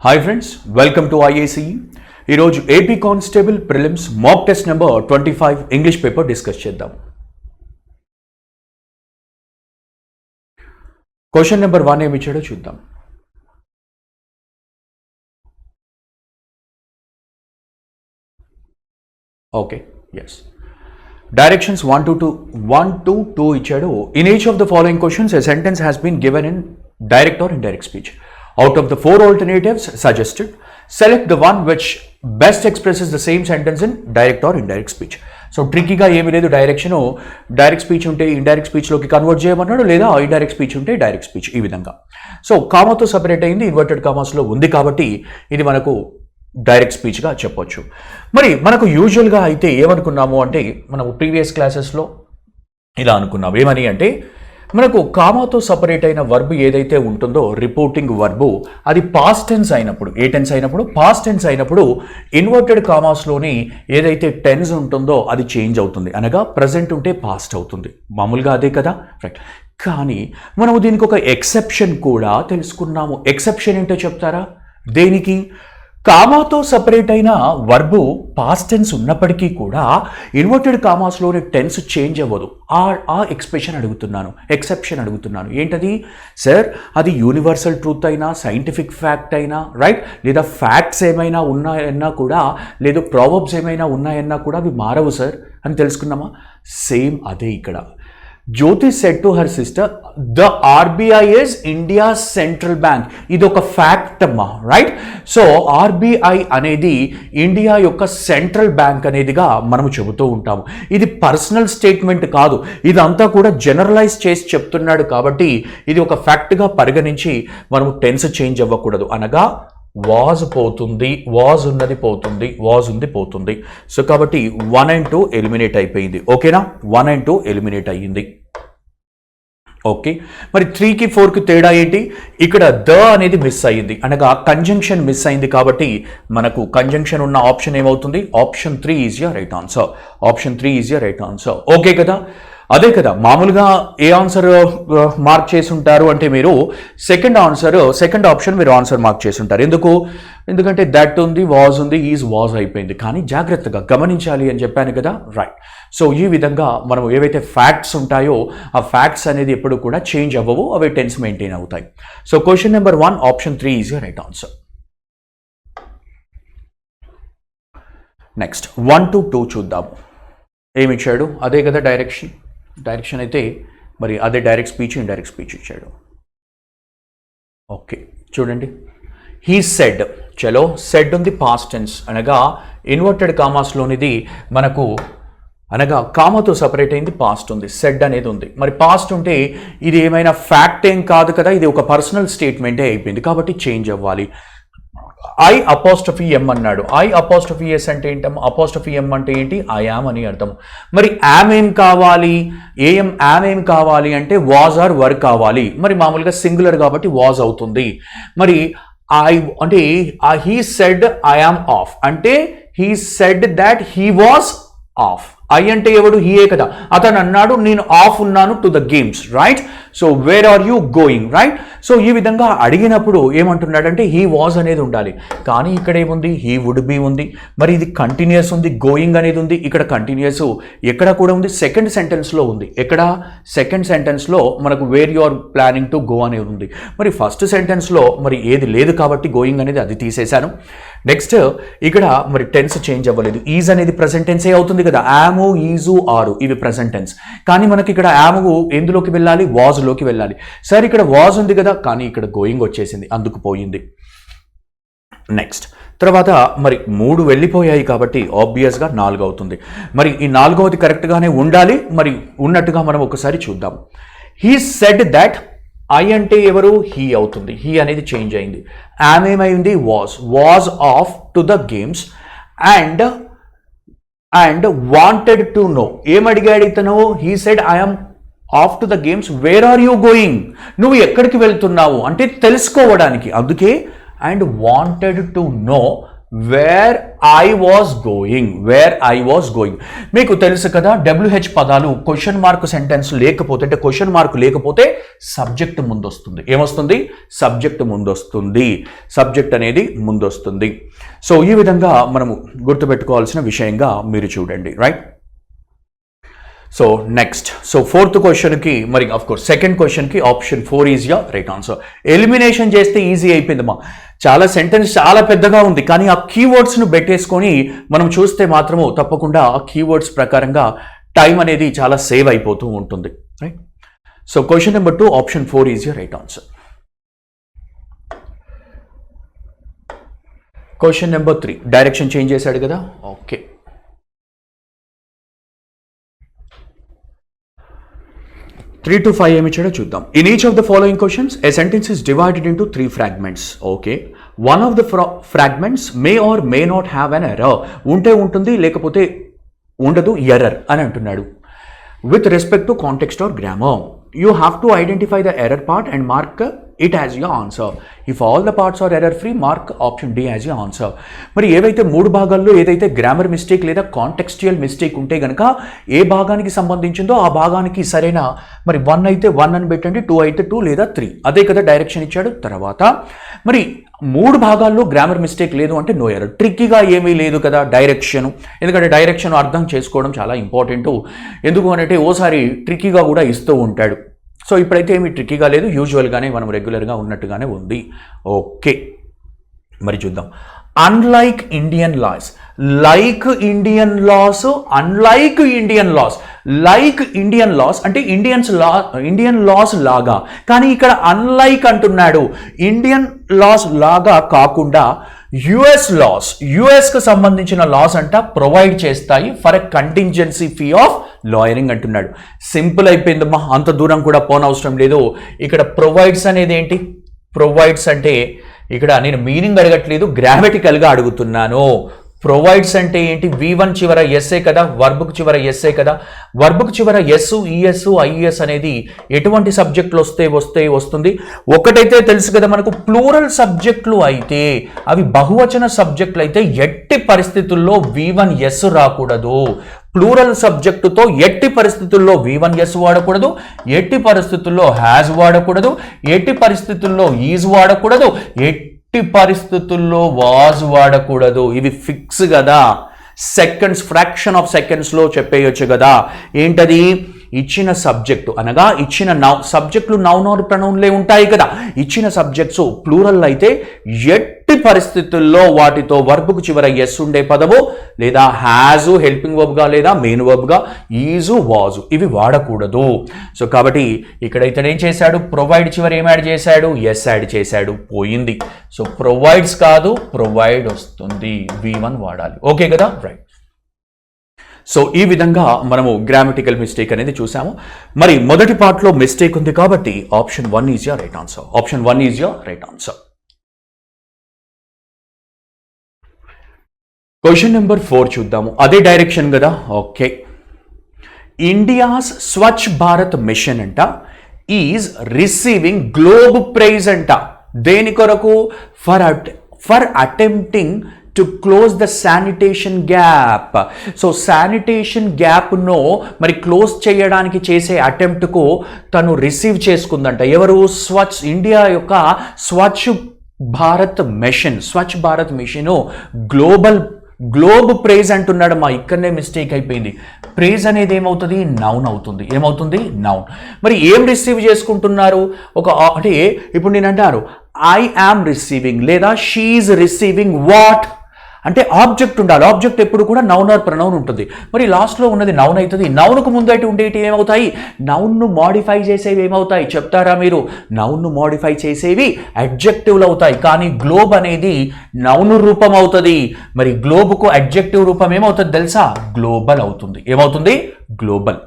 Hi friends, welcome to Iace. ఈరోజు AP Constable Prelims mock test number 25 English paper discuss చేద్దాం. Question number 1 ఏమి ఇచ్చాడో చూద్దాం. Okay, yes. Directions 1 to 2 ఇచ్చాడు. In each of the following questions a sentence has been given in direct or indirect speech. Out of the 4 alternatives suggested, select the one which best expresses the same sentence in direct or indirect speech. So ట్రిక్కీగా ఏమీ లేదు, direct speech ఉంటే indirect స్పీచ్లోకి convert చేయమన్నాడు, లేదా indirect speech ఉంటే direct speech, ఈ విధంగా. సో కామాతో సపరేట్ అయింది, ఇన్వర్టెడ్ కామాస్లో ఉంది కాబట్టి ఇది మనకు డైరెక్ట్ స్పీచ్గా చెప్పొచ్చు. మరి మనకు యూజువల్గా అయితే ఏమనుకున్నాము అంటే, మనకు ప్రీవియస్ క్లాసెస్లో ఇలా అనుకున్నాము, ఏమని అంటే మనకు కామాతో సపరేట్ అయిన వర్బ్ ఏదైతే ఉంటుందో రిపోర్టింగ్ వర్బు, అది పాస్ట్ టెన్స్ అయినప్పుడు, ఏ టెన్స్ అయినప్పుడు, పాస్ట్ టెన్స్ అయినప్పుడు ఇన్వర్టెడ్ కామాస్లోని ఏదైతే టెన్స్ ఉంటుందో అది చేంజ్ అవుతుంది, అనగా ప్రజెంట్ ఉంటే పాస్ట్ అవుతుంది, మామూలుగా అదే కదా, రైట్. కానీ మనము దీనికి ఒక ఎక్సెప్షన్ కూడా తెలుసుకున్నాము. ఎక్సెప్షన్ ఏంటో చెప్తారా? దేనికి? కామాతో సపరేట్ అయిన వర్బు పాస్ట్ టెన్స్ ఉన్నప్పటికీ కూడా ఇన్వర్టెడ్ కామాస్లోని టెన్స్ చేంజ్ అవ్వదు. ఆ ఎక్స్ప్రెషన్ అడుగుతున్నాను, ఎక్సెప్షన్ అడుగుతున్నాను. ఏంటది సార్? అది యూనివర్సల్ ట్రూత్ అయినా, సైంటిఫిక్ ఫ్యాక్ట్ అయినా, రైట్, లేదా ఫ్యాక్ట్స్ ఏమైనా ఉన్నాయన్నా కూడా, లేదా ప్రావర్బ్స్ ఏమైనా ఉన్నాయన్నా కూడా అవి మారవు సార్ అని తెలుసుకున్నామా? సేమ్ అదే ఇక్కడ. Jyoti said to her sister, the RBI is India central bank. ఇది ఒక ఫ్యాక్ట్ అమ్మా, రైట్. సో ఆర్బీఐ అనేది ఇండియా యొక్క సెంట్రల్ బ్యాంక్ అనేదిగా మనము చెబుతూ ఉంటాము. ఇది పర్సనల్ స్టేట్మెంట్ కాదు, ఇదంతా కూడా జనరలైజ్ చేసి చెప్తున్నాడు కాబట్టి ఇది ఒక ఫ్యాక్ట్గా పరిగణించి మనము టెన్స్ చేంజ్ అవ్వకూడదు. అనగా వాజ్ పోతుంది, వాజ్ ఉన్నది పోతుంది, వాజ్ ఉంది పోతుంది. సో కాబట్టి 1 and 2 ఎలిమినేట్ అయిపోయింది. ఓకేనా? 1 and 2 ఎలిమినేట్ అయ్యింది. ఓకే, మరి 3కి 4కి తేడా ఏంటి? ఇక్కడ ద అనేది మిస్ అయ్యింది, అనగా కంజంక్షన్ మిస్ అయింది కాబట్టి మనకు కంజంక్షన్ ఉన్న ఆప్షన్ ఏమవుతుంది? Option 3 is your right answer. Option 3 is your right answer. Okay కదా? అదే కదా, మామూలుగా ఏ ఆన్సర్ మార్క్ చేసి ఉంటారు అంటే మీరు సెకండ్ ఆప్షన్ మీరు ఆన్సర్ మార్క్ చేసి ఉంటారు. ఎందుకంటే దట్ ఉంది, వాజ్ ఉంది, ఈజ్ వాజ్ అయిపోయింది. కానీ జాగ్రత్తగా గమనించాలి అని చెప్పాను కదా, రైట్. సో ఈ విధంగా మనం ఏవైతే ఫ్యాక్ట్స్ ఉంటాయో ఆ ఫ్యాక్ట్స్ అనేది ఎప్పుడు కూడా చేంజ్ అవ్వవు, అవి టెన్స్ మెయింటైన్ అవుతాయి. So question number 1 option 3 is your right answer. Next 1 to 2 చూద్దాము. ఏమి ఇచ్చాడు? అదే కదా డైరెక్షన్ అయితే మరి అదే డైరెక్ట్ స్పీచ్, ఇండైరెక్ట్ స్పీచ్ ఇచ్చాడు. ఓకే చూడండి, హీ సెడ్. చలో, సెడ్ ఉంది పాస్ట్ టెన్స్, అనగా ఇన్వర్టెడ్ కామాస్లోనిది మనకు, అనగా కామాతో సపరేట్ అయింది, పాస్ట్ ఉంది, సెడ్ అనేది ఉంది. మరి పాస్ట్ ఉంటే ఇది ఏమైనా ఫ్యాక్ట్ ఏం కాదు కదా, ఇది ఒక పర్సనల్ స్టేట్మెంటే అయిపోయింది కాబట్టి చేంజ్ అవ్వాలి. ఐ అపోస్ట్రఫీ ఎం అన్నాడు. ఐ అపోస్ట్రఫీ ఎస్ అంటే ఏంటమ్మా? అపోస్ట్రఫీ ఎం అంటే ఏంటి? ఐ యామ్ అని అర్థం. మరి యామ్ ఏం కావాలి? యామ్ ఏం కావాలి అంటే వాజ్ ఆర్ వర్ కావాలి. మరి మామూలుగా సింగులర్ కాబట్టి వాజ్ అవుతుంది. మరి ఐ అంటే he said I am off అంటే he said that he was off. I అంటే ఎవడు? హీయే కదా. అతను అన్నాడు నేను ఆఫ్ ఉన్నాను to the games, right. So where are you going, right. So ఈ విధంగా అడిగినప్పుడు ఏమంటున్నాడంటే హీ వాజ్ అనేది ఉండాలి. కానీ ఇక్కడ ఏముంది? హీ వుడ్ బి ఉంది. మరి ఇది కంటిన్యూస్ ఉంది, గోయింగ్ అనేది ఉంది. ఇక్కడ కంటిన్యూస్ ఎక్కడ కూడా ఉంది? సెకండ్ సెంటెన్స్లో ఉంది. ఎక్కడ? సెకండ్ సెంటెన్స్లో మనకు where you are planning to go అనేది ఉంది. మరి ఫస్ట్ సెంటెన్స్లో మరి ఏది లేదు కాబట్టి గోయింగ్ అనేది అది తీసేశాను. నెక్స్ట్ ఇక్కడ మరి టెన్స్ చేంజ్ అవ్వలేదు. ఈజ్ అనేది ప్రెసెంట్ టెన్సే అవుతుంది కదా. యాము, ఈజు, ఆరు ఇవి ప్రెసెంట్ టెన్స్. కానీ మనకి ఇక్కడ యాము ఎందులోకి వెళ్ళాలి? వాజ్లోకి వెళ్ళాలి. సరే ఇక్కడ వాజ్ ఉంది కదా, కానీ ఇక్కడ గోయింగ్ వచ్చేసింది, అందుకు పోయింది. నెక్స్ట్ తర్వాత మరి 3 వెళ్ళిపోయాయి కాబట్టి ఆబ్వియస్గా 4 అవుతుంది. మరి ఈ 4వది కరెక్ట్గానే ఉండాలి. మరి ఉన్నట్టుగా మనం ఒకసారి చూద్దాం. హీ సెడ్ దట్, ఐ అంటే ఎవరు? హీ అవుతుంది. హీ అనేది చేంజ్ అయింది. యామ్ ఏమైంది? Was off to the games and wanted to know. ఏమడిగాడు ఇతను? He said I am off to the games, where are you going? నువ్వు ఎక్కడికి వెళ్తున్నావు అంటే తెలుసుకోవడానికి, అందుకే and wanted to know where I was going. మీకు తెలుసు కదా WH పదాలు క్వశ్చన్ మార్క్ సెంటెన్స్ లేకపోతే, అంటే క్వశ్చన్ మార్క్ లేకపోతే సబ్జెక్ట్ ముందొస్తుంది. ఏమొస్తుంది? సబ్జెక్ట్ ముందొస్తుంది. సబ్జెక్ట్ అనేది ముందొస్తుంది. సో ఈ విధంగా మనము గుర్తుపెట్టుకోవాల్సిన విషయంగా మీరు చూడండి, right? So next, so fourth క్వశ్చన్కి మరి ఆఫ్ కోర్స్ సెకండ్ క్వశ్చన్కి option 4 is your right answer. Elimination చేస్తే ఈజీ అయిపోయిందమ్మా. చాలా సెంటెన్స్ చాలా పెద్దగా ఉంది, కానీ ఆ కీవర్డ్స్ను పెట్టేసుకొని మనం చూస్తే మాత్రము తప్పకుండా ఆ కీవర్డ్స్ ప్రకారంగా టైం అనేది చాలా సేవ్ అయిపోతూ ఉంటుంది, right? So question number 2 option 4 is your right answer. Question number 3 direction change చేశాడు కదా, ఓకే. 3 to 5 ఏమి ఇచ్చాడో చూద్దాం. In each of the following questions a sentence is divided into 3 fragments. Okay, one of the fragments may or may not have an error. ఉంటే ఉంటుంది, లేకపోతే ఉండదు error అని అంటున్నాడు. With respect to context or grammar, you have to identify the error part and mark it as your answer. If all the parts are error free, mark option D as your answer. మరి ఏవైతే 3 భాగాల్లో ఏదైతే grammar mistake లేదా contextual mistake ఉంటే కనుక ఏ భాగానికి సంబంధించిందో ఆ భాగానికి సరైన మరి 1 అయితే 1 అని పెట్టండి, 2 అయితే 2 లేదా 3. అదే కదా డైరెక్షన్ ఇచ్చాడు. తర్వాత మరి 3 భాగాల్లో గ్రామర్ మిస్టేక్ లేదు అంటే నో ఎర్రర్. ట్రిక్కీగా ఏమీ లేదు కదా డైరెక్షన్, ఎందుకంటే డైరెక్షన్ అర్థం చేసుకోవడం చాలా ఇంపార్టెంట్. ఎందుకు అంటే ఓసారి ట్రిక్కీగా కూడా ఇస్తూ ఉంటాడు. సో ఇప్పుడైతే ఏమి ట్రిక్కీగా లేదు, యూజువల్గానే మనం రెగ్యులర్గా ఉన్నట్టుగానే ఉంది. ఓకే, మరి చూద్దాం. Unlike Indian loss, like Indian loss, unlike Indian loss. Like Indian loss అంటే ఇండియన్ లాస్ లాగా, కానీ ఇక్కడ అన్లైక్ అంటున్నాడు. ఇండియన్ లాస్ లాగా కాకుండా యుఎస్ లాస్, యుఎస్కి సంబంధించిన లాస్ అంట ప్రొవైడ్ చేస్తాయి for a contingency fee of lawyering అంటున్నాడు. సింపుల్ అయిపోయిందమ్మా, అంత దూరం కూడా పోనవసరం లేదు. ఇక్కడ ప్రొవైడ్స్ అనేది ఏంటి? ప్రొవైడ్స్ అంటే ఇక్కడ నేను మీనింగ్ అడగట్లేదు, గ్రామటికల్గా అడుగుతున్నాను. ప్రొవైడ్స్ అంటే ఏంటి? V1 చివర ఎస్ఏ కదా, వర్బ్కు చివర ఎస్ఏ కదా. వర్బ్కు చివర ఎస్, ఈఎస్, ఐఎస్ అనేది ఎటువంటి సబ్జెక్టులు వస్తుంది. ఒకటైతే తెలుసు కదా మనకు, ప్లూరల్ సబ్జెక్టులు అయితే, అవి బహువచన సబ్జెక్టులు అయితే ఎట్టి పరిస్థితుల్లో V1 ఎస్ రాకూడదు. ప్లూరల్ సబ్జెక్టుతో ఎట్టి పరిస్థితుల్లో V1 ఎస్ వాడకూడదు, ఎట్టి పరిస్థితుల్లో హ్యాజ్ వాడకూడదు, ఎట్టి పరిస్థితుల్లో ఈజ్ వాడకూడదు, ఎట్టి పరిస్థితుల్లో వాజ్ వాడకూడదు. ఇవి ఫిక్స్ కదా, సెకండ్స్, ఫ్రాక్షన్ ఆఫ్ సెకండ్స్లో చెప్పేయచ్చు కదా. ఏంటది? ఇచ్చిన సబ్జెక్టు అనగా ఇచ్చిన సబ్జెక్టులు నౌన్ ఆర్ ప్రొనౌన్లే ఉంటాయి కదా. ఇచ్చిన సబ్జెక్ట్స్ ప్లూరల్ అయితే ఎట్టి పరిస్థితుల్లో వాటితో వర్బ్కు చివర ఎస్ ఉండే పదము లేదా హ్యాజు హెల్పింగ్ వర్బ్గా లేదా మెయిన్ వర్బ్గా ఈజు వాజు ఇవి వాడకూడదు. సో కాబట్టి ఇక్కడైతే ఏం చేశాడు? ప్రొవైడ్ చివర ఏం యాడ్ చేశాడు? ఎస్ యాడ్ చేశాడు, పోయింది. సో ప్రొవైడ్స్ కాదు, ప్రొవైడ్ వస్తుంది, V1 వాడాలి. ఓకే కదా, రైట్. సో ఈ విధంగా మనము గ్రామటికల్ మిస్టేక్ అనేది చూసాము. మరి మొదటి పార్ట్లో మిస్టేక్ ఉంది కాబట్టి option 1 is your right answer. Option 1 is your right answer. Question number 4 చూద్దాము. అదే డైరెక్షన్ కదా, okay. India's Swachh Bharat mission అంట ఈజ్ రిసీవింగ్ గ్లోబ్ ప్రైజ్ అంట. దేని కొరకు? For attempting to close the sanitation gap. So sanitation గ్యాప్ను మరి క్లోజ్ చేయడానికి చేసే అటెంప్ట్కు తను రిసీవ్ చేసుకుందంట. ఎవరు? ఇండియా యొక్క స్వచ్ఛ భారత్ మిషన్, స్వచ్ఛ భారత్ మిషన్ గ్లోబ్ ప్రైజ్ అంటున్నాడు. మా ఇక్కడనే మిస్టేక్ అయిపోయింది. ప్రైజ్ అనేది ఏమవుతుంది? నౌన్ అవుతుంది. ఏమవుతుంది? నౌన్. మరి ఏం రిసీవ్ చేసుకుంటున్నారు? అంటే ఇప్పుడు నేను అంటాను ఐ యామ్ రిసీవింగ్ లేదా షీ ఈజ్ రిసీవింగ్ వాట్ అంటే ఆబ్జెక్ట్ ఉండాలి. ఆబ్జెక్ట్ ఎప్పుడు కూడా నౌన్ ఆర్ ప్రొనౌన్ ఉంటుంది. మరి లాస్ట్లో ఉన్నది నౌన్ అవుతుంది. నౌన్కు ముందు అయితే ఉండేవి ఏమవుతాయి? నౌన్ను మోడిఫై చేసేవి ఏమవుతాయి చెప్తారా మీరు? నౌన్ను మోడిఫై చేసేవి అడ్జెక్టివ్లు అవుతాయి. కానీ గ్లోబ్ అనేది నౌన్ రూపం అవుతుంది. మరి గ్లోబ్కు అడ్జెక్టివ్ రూపం ఏమవుతుంది తెలుసా? గ్లోబల్ అవుతుంది. ఏమవుతుంది? గ్లోబల్.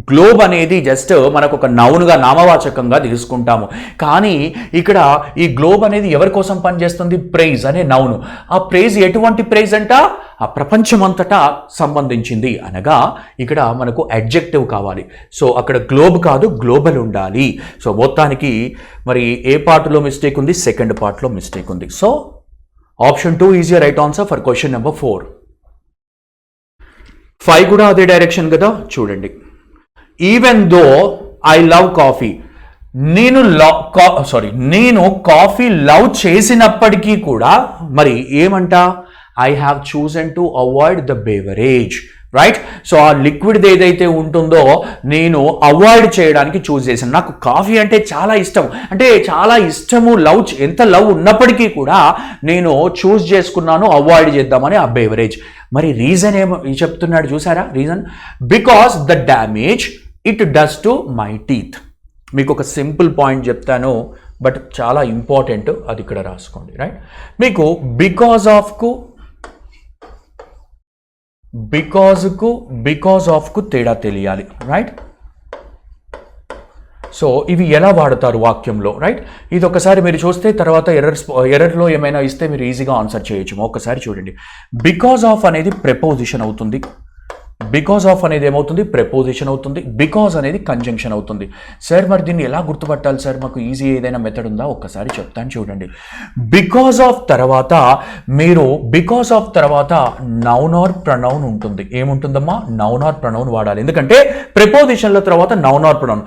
గ్లోబ్ అనేది జస్ట్ మనకు ఒక నౌన్గా, నామవాచకంగా తీసుకుంటాము. కానీ ఇక్కడ ఈ గ్లోబ్ అనేది ఎవరి కోసం పనిచేస్తుంది? ప్రైజ్ అనే నౌను. ఆ ప్రైజ్ ఎటువంటి ప్రైజ్ అంట? ఆ ప్రపంచమంతటా సంబంధించింది అనగా ఇక్కడ మనకు అడ్జెక్టివ్ కావాలి. సో అక్కడ గ్లోబ్ కాదు, గ్లోబల్ ఉండాలి. సో మొత్తానికి మరి ఏ పార్ట్లో మిస్టేక్ ఉంది? సెకండ్ పార్ట్లో మిస్టేక్ ఉంది. So option 2 is right answer for question number 4. 5 కూడా అదే డైరెక్షన్ కదా, చూడండి. Even though I love coffee, నేను కాఫీ లవ్ చేసినప్పటికీ కూడా మరి ఏమంట, I have chosen to avoid the beverage, right. So ఆ లిక్విడ్ ఏదైతే ఉంటుందో నేను అవాయిడ్ చేయడానికి చూస్ చేశాను. నాకు కాఫీ అంటే చాలా ఇష్టం, అంటే చాలా ఇష్టము, ఎంత లవ్ ఉన్నప్పటికీ కూడా నేను చూస్ చేసుకున్నాను అవాయిడ్ చేద్దామని ఆ బెవరేజ్. మరి రీజన్ ఏమో చెప్తున్నాడు చూసారా, reason because the damage it does to my teeth. మీకు ఒక సింపుల్ పాయింట్ చెప్తాను, బట్ చాలా ఇంపార్టెంట్, అది ఇక్కడ రాసుకోండి, రైట్. మీకు బికాజ్ ఆఫ్కు తేడా తెలియాలి, రైట్. సో ఇవి ఎలా వాడతారు వాక్యంలో, రైట్. ఇది ఒకసారి మీరు చూస్తే తర్వాత ఎర్రర్లో ఏమైనా ఇస్తే మీరు ఈజీగా ఆన్సర్ చేయొచ్చు. ఒకసారి చూడండి, బికాజ్ ఆఫ్ అనేది ప్రెపోజిషన్ అవుతుంది, బికాజ్ ఆఫ్ అనేది ఏమవుతుంది, ప్రెపోజిషన్ అవుతుంది, బికాజ్ అనేది కంజంక్షన్ అవుతుంది. సార్ మరి దీన్ని ఎలా గుర్తుపట్టాలి సార్, మాకు ఈజీ ఏదైనా మెథడ్ ఉందా, ఒక్కసారి చెప్తాను చూడండి. బికాజ్ ఆఫ్ తర్వాత నౌన్ ఆర్ ప్రొనౌన్ ఉంటుంది. ఏముంటుందమ్మా, నౌన్ ఆర్ ప్రొనౌన్ వాడాలి, ఎందుకంటే ప్రెపోజిషన్ల తర్వాత నౌన్ ఆర్ ప్రొనౌన్.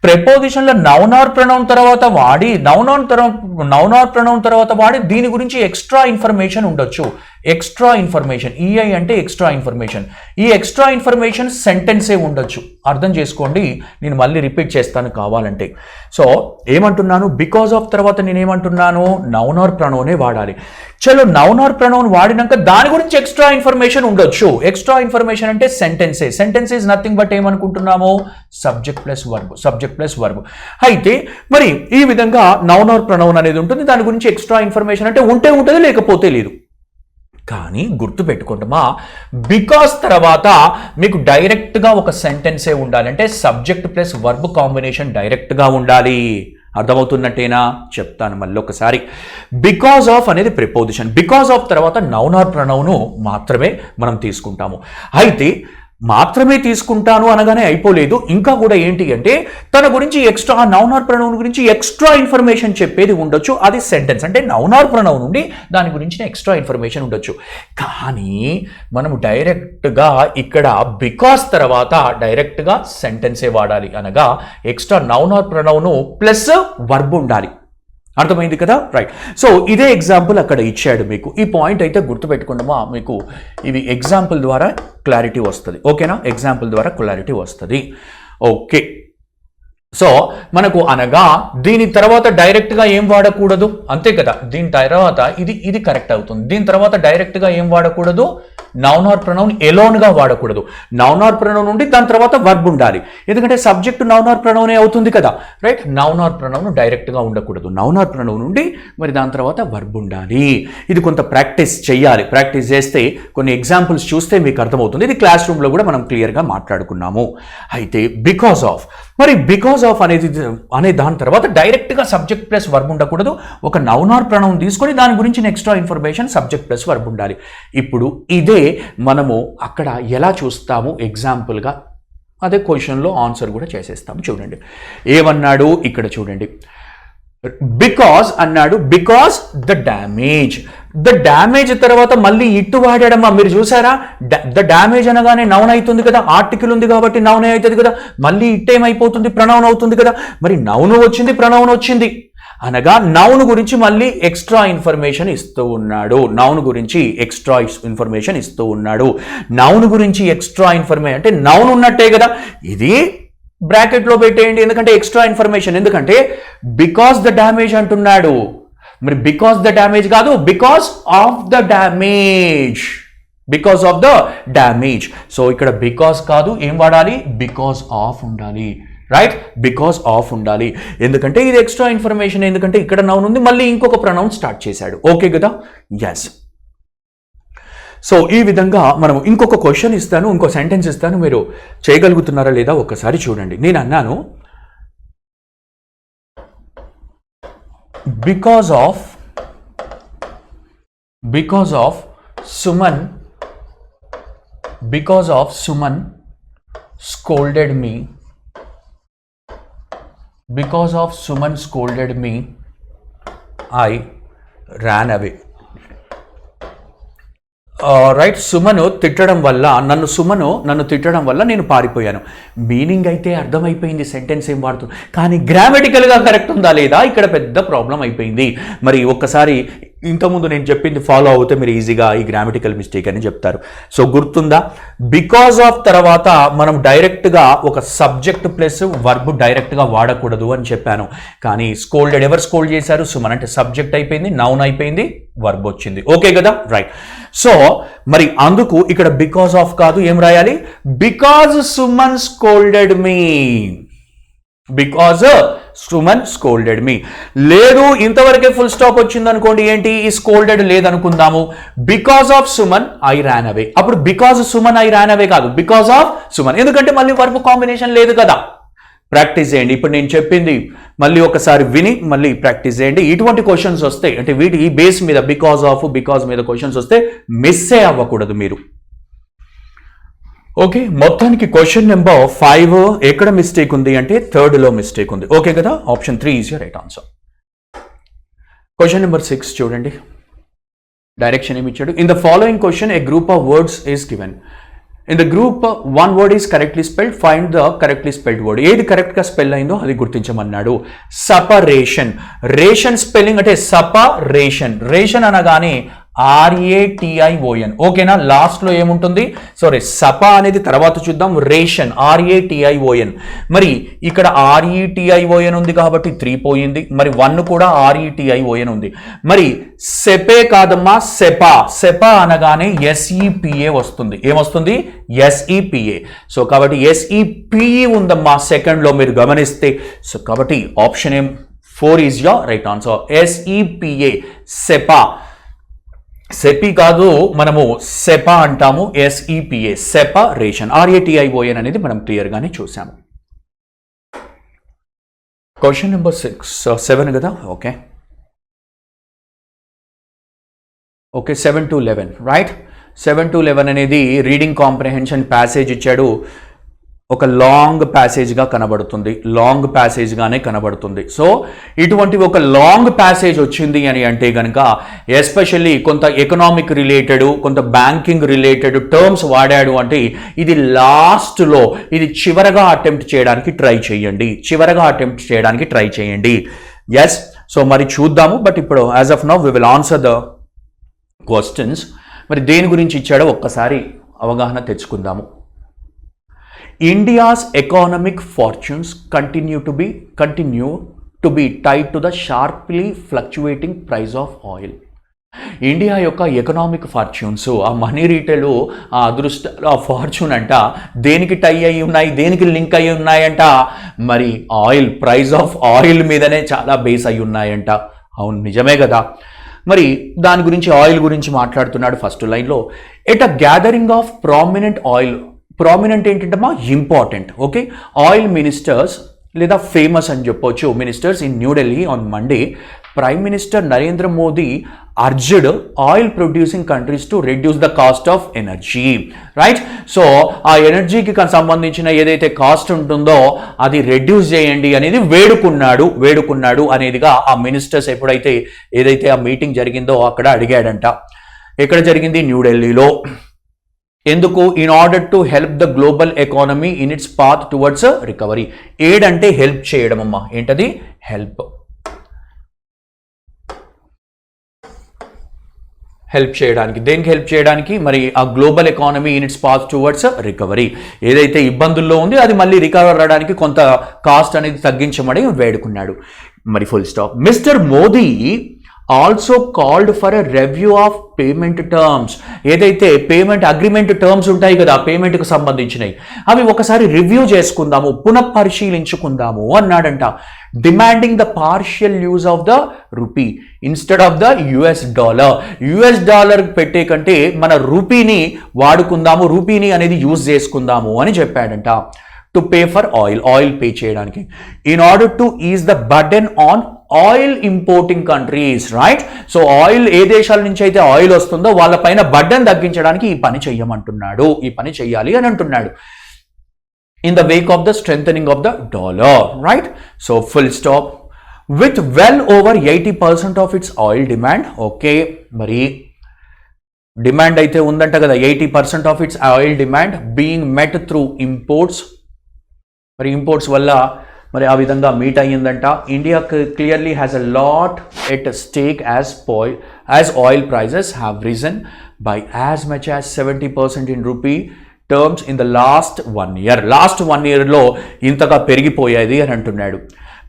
ప్రెపోజిషన్లో నౌన్ ఆర్ ప్రొనౌన్ తర్వాత వాడి దీని గురించి ఎక్స్ట్రా ఇన్ఫర్మేషన్ ఉండొచ్చు. ఎక్స్ట్రా ఇన్ఫర్మేషన్, ఈఐ అంటే ఎక్స్ట్రా ఇన్ఫర్మేషన్. ఈ ఎక్స్ట్రా ఇన్ఫర్మేషన్ సెంటెన్సే ఉండొచ్చు. అర్థం చేసుకోండి, నేను మళ్ళీ రిపీట్ చేస్తాను కావాలంటే. సో ఏమంటున్నాను, బికాజ్ ఆఫ్ తర్వాత నేనేమంటున్నాను, నౌన్ ఆర్ ప్రొనౌనే వాడాలి. చలో నౌన్ ఆర్ ప్రొనౌన్ వాడినాక దాని గురించి ఎక్స్ట్రా ఇన్ఫర్మేషన్ ఉండొచ్చు. ఎక్స్ట్రా ఇన్ఫర్మేషన్ అంటే సెంటెన్సే. సెంటెన్స్ ఈజ్ నథింగ్ బట్ ఏమనుకుంటున్నాము, సబ్జెక్ట్ ప్లస్ వర్బ్. అయితే మరి ఈ విధంగా నౌన్ ఆర్ ప్రొనౌన్ అనేది ఉంటుంది, దాని గురించి ఎక్స్ట్రా ఇన్ఫర్మేషన్ అంటే ఉంటే ఉంటుంది, లేకపోతే లేదు. కానీ గుర్తుపెట్టుకుంటామా, బికాస్ తర్వాత మీకు డైరెక్ట్గా ఒక సెంటెన్సే ఉండాలి, అంటే సబ్జెక్ట్ ప్లస్ వర్బ్ కాంబినేషన్ డైరెక్ట్గా ఉండాలి. అర్థమవుతున్నట్టేనా, చెప్తాను మళ్ళీ ఒకసారి. బికాజ్ ఆఫ్ అనేది ప్రిపోజిషన్, బికాజ్ ఆఫ్ తర్వాత నౌన్ ఆర్ ప్రొనౌన్ మాత్రమే మనం తీసుకుంటాము. అయితే మాత్రమే తీసుకుంటాను అనగానే అయిపోలేదు, ఇంకా కూడా ఏంటి అంటే తన గురించి ఎక్స్ట్రా నౌన్ ఆర్ ప్రొనౌన్ గురించి ఎక్స్ట్రా ఇన్ఫర్మేషన్ చెప్పేది ఉండొచ్చు, అది సెంటెన్స్. అంటే నౌన్ ఆర్ ప్రొనౌన్ ఉండి దాని గురించి ఎక్స్ట్రా ఇన్ఫర్మేషన్ ఉండొచ్చు. కానీ మనము డైరెక్ట్గా ఇక్కడ బికాస్ తర్వాత డైరెక్ట్గా సెంటెన్సే వాడాలి, అనగా extra noun or pronoun plus verb ఉండాలి. అర్థమైంది కదా, రైట్. సో ఇదే ఎగ్జాంపుల్ అక్కడ ఇచ్చాడు మీకు. ఈ పాయింట్ అయితే గుర్తుపెట్టుకుంటామా, మీకు ఇవి ఎగ్జాంపుల్ ద్వారా క్లారిటీ వస్తుంది, ఓకేనా. ఎగ్జాంపుల్ ద్వారా క్లారిటీ వస్తుంది, ఓకే. సో మనకు అనగా దీని తర్వాత డైరెక్ట్గా ఏం వాడకూడదు, అంతే కదా. దీని తర్వాత ఇది కరెక్ట్ అవుతుంది. దీని తర్వాత డైరెక్ట్గా ఏం వాడకూడదు, నౌన్ ఆర్ ప్రొనౌన్ ఎలోన్గా వాడకూడదు. నౌన్ ఆర్ ప్రొనౌన్ ఉండి దాని తర్వాత వర్బ్ ఉండాలి, ఎందుకంటే సబ్జెక్ట్ నౌన్ ఆర్ ప్రొనౌనే అవుతుంది కదా, రైట్. నౌన్ ఆర్ ప్రొనౌన్ డైరెక్ట్గా ఉండకూడదు, నౌన్ ఆర్ ప్రొనౌన్ ఉండి మరి దాని తర్వాత వర్బ్ ఉండాలి. ఇది కొంత ప్రాక్టీస్ చేయాలి. ప్రాక్టీస్ చేస్తే కొన్ని ఎగ్జాంపుల్స్ చూస్తే మీకు అర్థమవుతుంది. ఇది క్లాస్ రూమ్లో కూడా మనం క్లియర్గా మాట్లాడుకున్నాము. అయితే బికాజ్ ఆఫ్ అనే దాని తర్వాత డైరెక్ట్గా సబ్జెక్ట్ ప్లస్ వర్బ్ ఉండకూడదు. ఒక నౌన్ ఆర్ ప్రొనౌన్ తీసుకొని దాని గురించి extra information subject plus verb ఉండాలి. ఇప్పుడు ఇదే మనము అక్కడ ఎలా చూస్తాము ఎగ్జాంపుల్గా, అదే క్వశ్చన్లో ఆన్సర్ కూడా చేసేస్తాము. చూడండి ఏమన్నాడు ఇక్కడ, చూడండి. బికాజ్ అన్నాడు, బికాజ్ ద డ్యామేజ్ తర్వాత మళ్ళీ ఇట్టు వాడాడమ్మా, మీరు చూసారా. ద డ్యామేజ్ అనగానే నౌన్ అవుతుంది కదా, ఆర్టికల్ ఉంది కాబట్టి నౌన్ అవుతుంది కదా, మళ్ళీ ఇట్టేమైపోతుంది, ప్రొనౌన్ అవుతుంది కదా. మరి నౌన్ వచ్చింది, ప్రొనౌన్ వచ్చింది అనగా నౌన్ గురించి మళ్ళీ ఎక్స్ట్రా ఇన్ఫర్మేషన్ ఇస్తూ ఉన్నాడు. నౌన్ గురించి ఎక్స్ట్రా ఇన్ఫర్మేషన్ అంటే నౌన్ ఉన్నట్టే కదా. ఇది బ్రాకెట్లో పెట్టేయండి, ఎందుకంటే ఎక్స్ట్రా ఇన్ఫర్మేషన్, ఎందుకంటే బికాస్ ద డ్యామేజ్ అంటున్నాడు. మరి బికాస్ ద డ్యామేజ్ కాదు, because of the damage. So ఇక్కడ బికాస్ కాదు, ఏం వాడాలి, బికాస్ ఆఫ్ ఉండాలి, రైట్. బికాస్ ఆఫ్ ఉండాలి, ఎందుకంటే ఇది ఎక్స్ట్రా ఇన్ఫర్మేషన్, ఎందుకంటే ఇక్కడ నౌన్ ఉంది, మళ్ళీ ఇంకొక ప్రొనౌన్ స్టార్ట్ చేశాడు. ఓకే కదా, ఎస్. సో ఈ విధంగా మనం ఇంకొక క్వశ్చన్ ఇస్తాను, ఇంకో సెంటెన్స్ ఇస్తాను, మీరు చేయగలుగుతున్నారా లేదా ఒక్కసారి చూడండి. నేను అన్నాను because of Suman scolded me, because of Suman scolded me, I ran away. Right, Suman తిట్టడం వల్ల నన్ను తిట్టడం వల్ల నేను పారిపోయాను. మీనింగ్ అయితే అర్థమైపోయింది, సెంటెన్స్ ఏం వాడుతుంది, కానీ గ్రామటికల్గా కరెక్ట్ ఉందా లేదా ఇక్కడ పెద్ద ప్రాబ్లం అయిపోయింది. మరి ఒక్కసారి ఇంతకుముందు నేను చెప్పింది ఫాలో అవుతే మీరు ఈజీగా ఈ గ్రామటికల్ మిస్టేక్ అని చెప్తారు. సో గుర్తుందా, బికాజ్ ఆఫ్ తర్వాత మనం డైరెక్ట్గా ఒక సబ్జెక్ట్ ప్లస్ వర్బ్ డైరెక్ట్గా వాడకూడదు అని చెప్పాను. కానీ స్కోల్డెడ్, ఎవరు స్కోల్డ్ చేశారు? సుమన్. అంటే సబ్జెక్ట్ అయిపోయింది, నౌన్ అయిపోయింది, వర్బ్ వచ్చింది. ఓకే కదా, రైట్. సో మరి అందుకు ఇక్కడ బికాజ్ ఆఫ్ కాదు, ఏం రాయాలి? Because Suman scolded me. Because Suman scolded me. లేదు ఇంతవరకే ఫుల్ స్టాప్ వచ్చింది అనుకోండి, ఏంటి ఈ స్కోల్డెడ్ లేదనుకుందాము. Because of Suman I ran away. అప్పుడు because Suman I ran away కాదు, బికాజ్ ఆఫ్ సుమన్. ఎందుకంటే మళ్ళీ వర్బ్ కాంబినేషన్ లేదు కదా. ప్రాక్టీస్ చేయండి. ఇప్పుడు నేను చెప్పింది మళ్ళీ ఒకసారి విని మళ్ళీ ప్రాక్టీస్ చేయండి. ఇటువంటి క్వశ్చన్స్ వస్తాయి అంటే వీటి ఈ బేస్ మీద బికాజ్ ఆఫ్ బికాజ్ మీద క్వశ్చన్స్ వస్తే మిస్సే అవ్వకూడదు మీరు. ఓకే, మొత్తానికి క్వశ్చన్ నెంబర్ 5 ఎక్కడ మిస్టేక్ ఉంది అంటే 3లో మిస్టేక్ ఉంది. ఓకే కదా, option 3 is your right answer. Question number 6 చూడండి. డైరెక్షన్ ఏమి ఇచ్చాడు? In the following question A group of words is given. In the group one word is correctly spelled, find the correctly spelled word. ఏది కరెక్ట్గా spell అయిందో అది గుర్తించమన్నాడు. Separation. Ration spelling అంటే separation. Ration అనగానే RATION. ఓకేనా, లాస్ట్లో ఏముంటుంది? సారీ, సప అనేది తర్వాత చూద్దాం. Ration RATION. మరి ఇక్కడ RETION ఉంది కాబట్టి 3 పోయింది. మరి 1 కూడా RETION ఉంది. మరి సెపే కాదమ్మా, సెపా. సెపా అనగానే SEPA వస్తుంది. ఏమొస్తుంది? SEPA. సో కాబట్టి SEPE ఉందమ్మా సెకండ్లో మీరు గమనిస్తే. సో కాబట్టి option 4 is your right answer. SEPA, SEPA. సెపి కాదు, మనము సెపా అంటాము. SEPA, separation. RATION అనేది మనం క్లియర్గానే చూసాము. క్వశ్చన్ నెంబర్ 7 కదా. Okay, 7 to 11 right. 7 to 11 అనేది రీడింగ్ కాంప్రహెన్షన్ ప్యాసేజ్ ఇచ్చాడు. ఒక లాంగ్ ప్యాసేజ్గా కనబడుతుంది, లాంగ్ ప్యాసేజ్గానే కనబడుతుంది. సో ఇటువంటి ఒక లాంగ్ ప్యాసేజ్ వచ్చింది అని అంటే కనుక ఎస్పెషల్లీ కొంత ఎకనామిక్ రిలేటెడ్, కొంత బ్యాంకింగ్ రిలేటెడ్ టర్మ్స్ వాడాడు అంటే ఇది లాస్ట్లో, ఇది చివరగా అటెంప్ట్ చేయడానికి ట్రై చేయండి. ఎస్, సో మరి చూద్దాము. బట్ ఇప్పుడు as of now we will answer the questions. మరి దేని గురించి ఇచ్చాడో ఒక్కసారి అవగాహన తెచ్చుకుందాము. India's economic fortunes continue to be tied to the sharply fluctuating price of oil. India యొక్క ఎకనామిక్ ఫార్చ్యూన్స్, ఆ మనీ రీటైల్, ఆ అదృష్టాలు, ఆ ఫార్చ్యూన్ అంట దేనికి టై అయి ఉన్నాయి, దేనికి లింక్ అయి ఉన్నాయంట? మరి ఆయిల్, ప్రైస్ ఆఫ్ ఆయిల్ మీదనే చాలా బేస్ అయి ఉన్నాయంట. అవును, నిజమే కదా. మరి దాని గురించి, ఆయిల్ గురించి మాట్లాడుతున్నాడు ఫస్ట్ లైన్లో. At a gathering of prominent oil. Prominent ఏంటంటమ్మా? ఇంపార్టెంట్. ఓకే, ఆయిల్ మినిస్టర్స్ లేదా ఫేమస్ అని చెప్పొచ్చు ministers in New Delhi on Monday, prime minister Narendra Modi urged oil producing countries to reduce the cost of energy. Right. So ఆ ఎనర్జీకి సంబంధించిన ఏదైతే cost ఉంటుందో అది రెడ్యూస్ చేయండి అనేది వేడుకున్నాడు అనేదిగా ఆ మినిస్టర్స్ ఎప్పుడైతే ఏదైతే ఆ మీటింగ్ జరిగిందో అక్కడ అడిగాడంట. ఎక్కడ జరిగింది? న్యూఢిల్లీలో. ఎందుకు? In order to help the global economy in it's path towards recovery. Aid అంటే హెల్ప్ చేయడం అమ్మా. ఏంటది? హెల్ప్ చేయడానికి. దేనికి హెల్ప్ చేయడానికి? మరి ఆ global economy in it's path towards recovery. ఏదైతే ఇబ్బందుల్లో ఉంది అది మళ్ళీ రికవర్ అవ్వడానికి కొంత కాస్ట్ అనేది తగ్గించమని వేడుకున్నాడు. మరి full stop. Mister Modi also called for a review of payment terms. ఏదైతే పేమెంట్ అగ్రిమెంట్ టర్మ్స్ ఉంటాయి కదా, పేమెంట్కి సంబంధించినవి, అవి ఒకసారి రివ్యూ చేసుకుందాము, పునఃపరిశీలించుకుందాము అన్నాడంట. Demanding the partial use of the rupee instead of the US dollar. US dollar పెట్టే కంటే మన రూపీని వాడుకుందాము, రూపీని అనేది యూజ్ చేసుకుందాము అని చెప్పాడంట. To pay for oil pay చేయడానికి. In order to ease the burden on oil importing countries. Right. So oil ఏ దేశాల నుంచి అయితే ఆయిల్ వస్తుందో వాళ్ళపైన బర్డెన్ తగ్గించడానికి ఈ పని చెయ్యమంటున్నాడు, ఈ పని చెయ్యాలి అని అంటున్నాడు. In the wake of the strengthening of the dollar. Right. So full stop. With well over 80% of its oil demand. Okay, మరి డిమాండ్ అయితే ఉందంట కదా, 80% of its oil demand being met through imports. మరి ఇంపోర్ట్స్ వల్ల మరి ఆ విధంగా meet అయ్యిందంట. India clearly has a lot at stake as oil prices have risen by as much as 70% in rupee terms in the last 1 year. Last 1 yearలో ఇంతగా పెరిగిపోయేది అని అంటున్నాడు.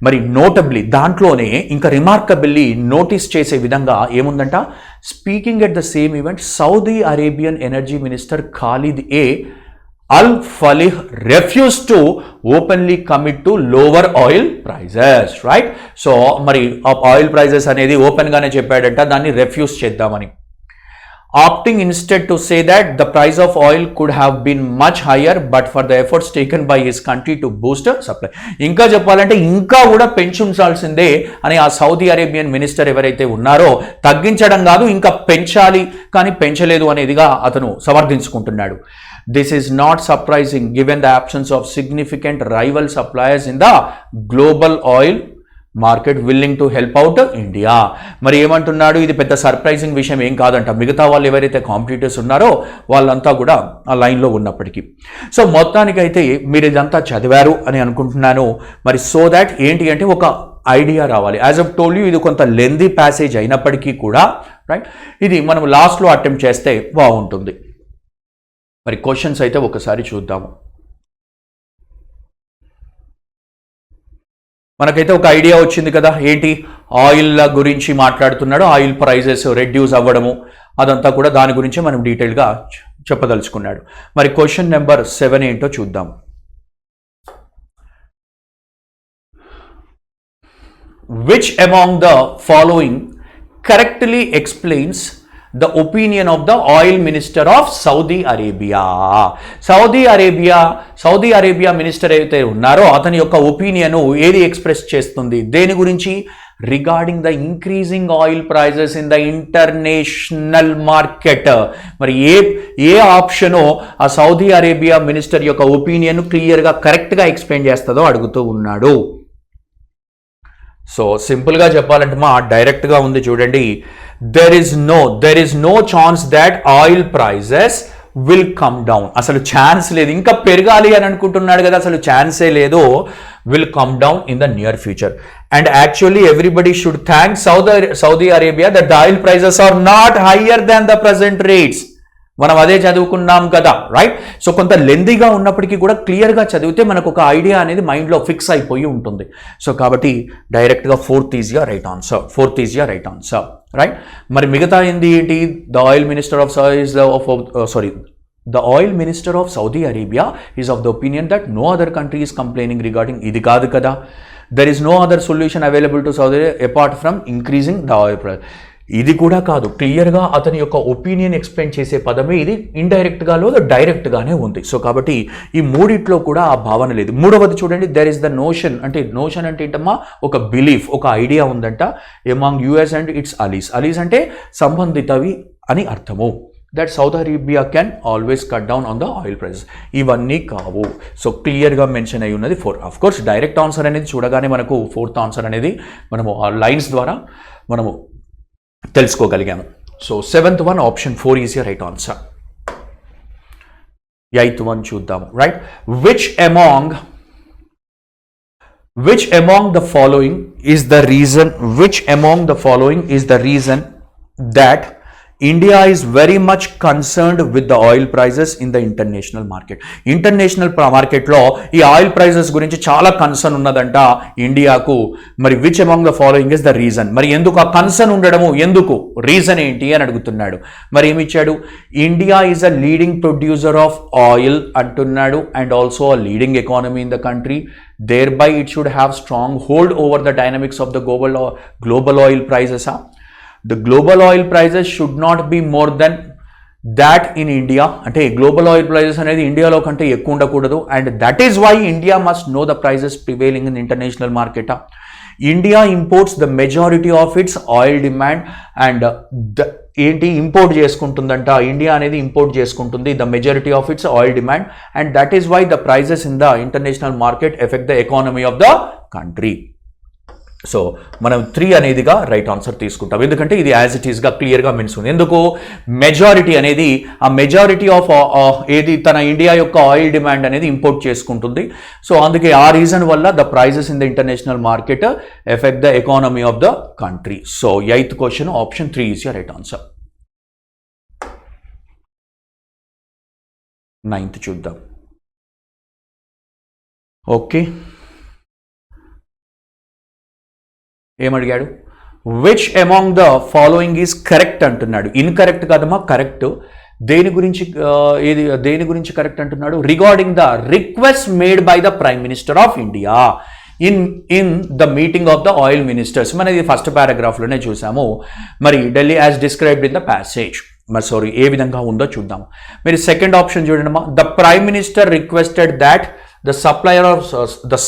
మరి నోటబ్లీ దాంట్లోనే ఇంకా రిమార్కబుల్లీ నోటీస్ చేసే విధంగా ఏముందంట, speaking at the same event Saudi Arabian energy minister Khalid Al Falih refused to openly commit to lower oil prices, right? So, మరి oil prices అనేది ఓపెన్ గానే చెప్పాడంట, దాన్ని రెఫ్యూజ్ చేద్దామని. Opting instead to say that the price of oil could have been much higher but for the efforts taken by his country to boost supply. ఇంకా చెప్పాలంటే ఇంకా కూడా పెంచుంచాల్సిందే అని ఆ సౌదీ అరేబియన్ మినిస్టర్ ఎవరైతే ఉన్నారో తగ్గించడం కాదు ఇంకా పెంచాలి కానీ పెంచలేదు అనేదిగా అతను సమర్థించుకుంటున్నాడు. This is not surprising given the absence of significant rival suppliers in the global oil market willing to help out India. మరి ఏమంటున్నాడు, ఇది పెద్ద సర్ప్రైజింగ్ విషయం ఏం కాదంట. మిగతా వాళ్ళు ఎవరైతే కాంపిటీటర్స్ ఉన్నారో వాళ్ళంతా కూడా ఆ లైన్లో ఉన్నప్పటికీ. సో మొత్తానికైతే మీరు ఇదంతా చదివారు అని అనుకుంటున్నాను. మరి సో దాట్ ఏంటి అంటే ఒక ఐడియా రావాలి. యాజ్ ఆఫ్ టోల్ యూ ఇది కొంత లెందీ ప్యాసేజ్ అయినప్పటికీ కూడా రైట్, ఇది మనం లాస్ట్లో అటెంప్ట్ చేస్తే బాగుంటుంది. మరి క్వశ్చన్స్ అయితే ఒకసారి చూద్దాము. మనకైతే ఒక ఐడియా వచ్చింది కదా, ఏంటి ఆయిల్ గురించి మాట్లాడుతున్నాడు, ఆయిల్ ప్రైజెస్ రెడ్యూస్ అవ్వడము అదంతా కూడా దాని గురించి మనం డీటెయిల్గా చెప్పదలుచుకున్నాడు. మరి క్వశ్చన్ నెంబర్ 7 ఏంటో చూద్దాం. Which among the following correctly explains the opinion of the oil minister of Saudi Arabia? Saudi Arabia minister అయితే ఉన్నారో అతని యొక్క ఒపీనియన్ ఏది ఎక్స్ప్రెస్ చేస్తుంది, దేని గురించి? Regarding the increasing oil prices in the international market. మరి ఏ ఆప్షనో ఆ సౌదీ అరేబియా మినిస్టర్ యొక్క ఒపీనియన్ క్లియర్గా కరెక్ట్గా ఎక్స్ప్లెయిన్ చేస్తుందో అడుగుతూ ఉన్నాడు. సో సింపుల్గా చెప్పాలంటే డైరెక్ట్గా ఉంది చూడండి. there is no chance that oil prices will come down. అసలు ఛాన్స్ లేదు, ఇంకా పెరగాలి అని అనుకుంటున్నాడు కదా, అసలు ఛాన్సే లేదు. will come down in the near future. And actually everybody should thank Saudi Arabia that the oil prices are not higher than the present rates. మనం అదే చదువుకున్నాం కదా, రైట్? సో కొంత లెందీగా ఉన్నప్పటికీ కూడా క్లియర్గా చదివితే మనకు ఒక ఐడియా అనేది మైండ్లో ఫిక్స్ అయిపోయి ఉంటుంది. సో కాబట్టి డైరెక్ట్గా 4th is your right answer, right? మరి మిగతా ఏంటి? The oil minister of Saudi Arabia is of the opinion that no other country is complaining regarding ఇది కాదు కదా. There is no other solution available to Saudi Arabia apart from increasing the oil price. ఇది కూడా కాదు. క్లియర్గా అతని యొక్క opinion explain చేసే పదమే ఇది. ఇండైరెక్ట్గా లేదా డైరెక్ట్గానే ఉంది. సో కాబట్టి ఈ మూడిట్లో కూడా ఆ భావన లేదు. మూడవది చూడండి, దెర్ ఇస్ ద నోషన్ అంటే ఏంటమ్మా, ఒక బిలీఫ్, ఒక ఐడియా ఉందంట. Among US and its allies అంటే సంబంధితవి అని అర్థము. That Saudi Arabia can always cut down on the oil prices. ఇవన్నీ కావు. సో క్లియర్గా మెన్షన్ అయి ఉన్నది 4. ఆఫ్ కోర్స్ డైరెక్ట్ ఆన్సర్ అనేది చూడగానే మనకు 4th ఆన్సర్ అనేది మనము ఆ లైన్స్ ద్వారా మనము తెలుసుకోగలిగాము. So 7th one option 4 is your right answer. 8th one చూద్దాము, right? Which among the following is the reason that India is very much concerned with the oil prices in the international market. International మార్కెట్లో ఈ oil prices గురించి చాలా concern ఉన్నదంట ఇండియాకు. మరి which among the following is the reason? మరి ఎందుకు ఆ కన్సర్న్ ఉండడము, ఎందుకు రీజన్ ఏంటి అని అడుగుతున్నాడు. మరి ఏమిచ్చాడు? India is a leading producer of oil అంటున్నాడు and also a leading economy in the country. Thereby it should have strong hold over the dynamics of the global oil prices. The global oil prices should not be more than that in India. అంటే global oil prices అనేది ఇండియాలో కంటే ఎక్కువ ఉండకూడదు. And that is why India must know the prices prevailing in international market. India imports the majority of its oil demand and import చేసుకుంటుందంట. India అనేది import చేసుకుంటుంది the majority of its oil demand and that is why the prices in the international market effect the economy of the country. So మనం 3 అనేదిగా right answer తీసుకుంటాం, ఎందుకంటే ఇది as it ఈస్గా క్లియర్గా mention ఉంది. ఎందుకు మెజారిటీ అనేది ఆ మెజారిటీ ఆఫ్ ఏది తన ఇండియా యొక్క ఆయిల్ డిమాండ్ అనేది ఇంపోర్ట్ చేసుకుంటుంది. సో అందుకే ఆ రీజన్ వల్ల the prices in the international market effect the economy of the country. So 8th question option 3 is your right answer. 9th చూద్దాం. ఓకే, ఏమడిగాడు? Which among the following is correct అంటున్నాడు. Incorrect కాదమ్మా, correct. దేని గురించి correct అంటున్నాడు? Regarding the request made by the prime minister of India in the meeting of the oil ministers. మనది first పారాగ్రాఫ్లోనే చూసాము. మరి Delhi as described in the passage. మరి sorry, ఏ విధంగా ఉందో చూద్దాం. మీరు సెకండ్ ఆప్షన్ చూడండి అమ్మా. The prime minister requested that the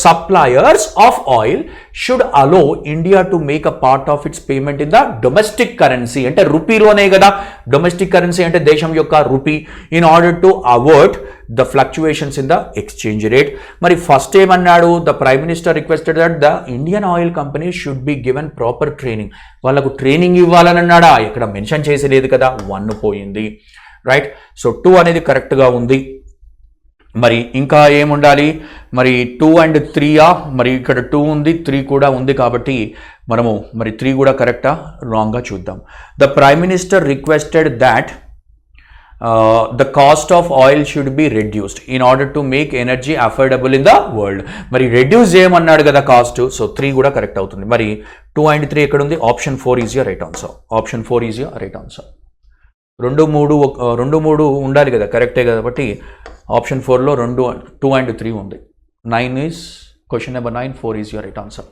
suppliers of oil should allow India to make a part of its payment in the domestic currency. అంటే రూపీలోనే కదా domestic currency అంటే దేశం యొక్క rupee, in order to avoid the fluctuations in the exchange rate. మరి first ఏమన్నాడు? The prime minister requested that the Indian oil company should be given proper training. వాళ్ళకు training ఇవ్వాలని అన్నాడా? ఇక్కడ మెన్షన్ చేసేలేదు కదా, 1 పోయింది. రైట్, సో 2 అనేది కరెక్ట్గా ఉంది. మరి ఇంకా ఏముండాలి? మరి 2 and 3 మరి ఇక్కడ 2 ఉంది, 3 కూడా ఉంది, కాబట్టి మనము మరి 3 కూడా కరెక్టా రాంగ్గా చూద్దాం. The prime minister requested that the cost of oil should be reduced in order to make energy affordable in the world. మరి రెడ్యూస్ చేయమన్నాడు కదా కాస్ట్, సో 3 కూడా కరెక్ట్ అవుతుంది. మరి 2 and 3 ఎక్కడ ఉంది? Option 4 is your right answer. Option 4 is your right answer. 2, 3 ఉండాలి కదా, కరెక్టే కాబట్టి ఆప్షన్ 4లో 2 and 3 ఉంది. 9 is question number 9, 4 is your right answer.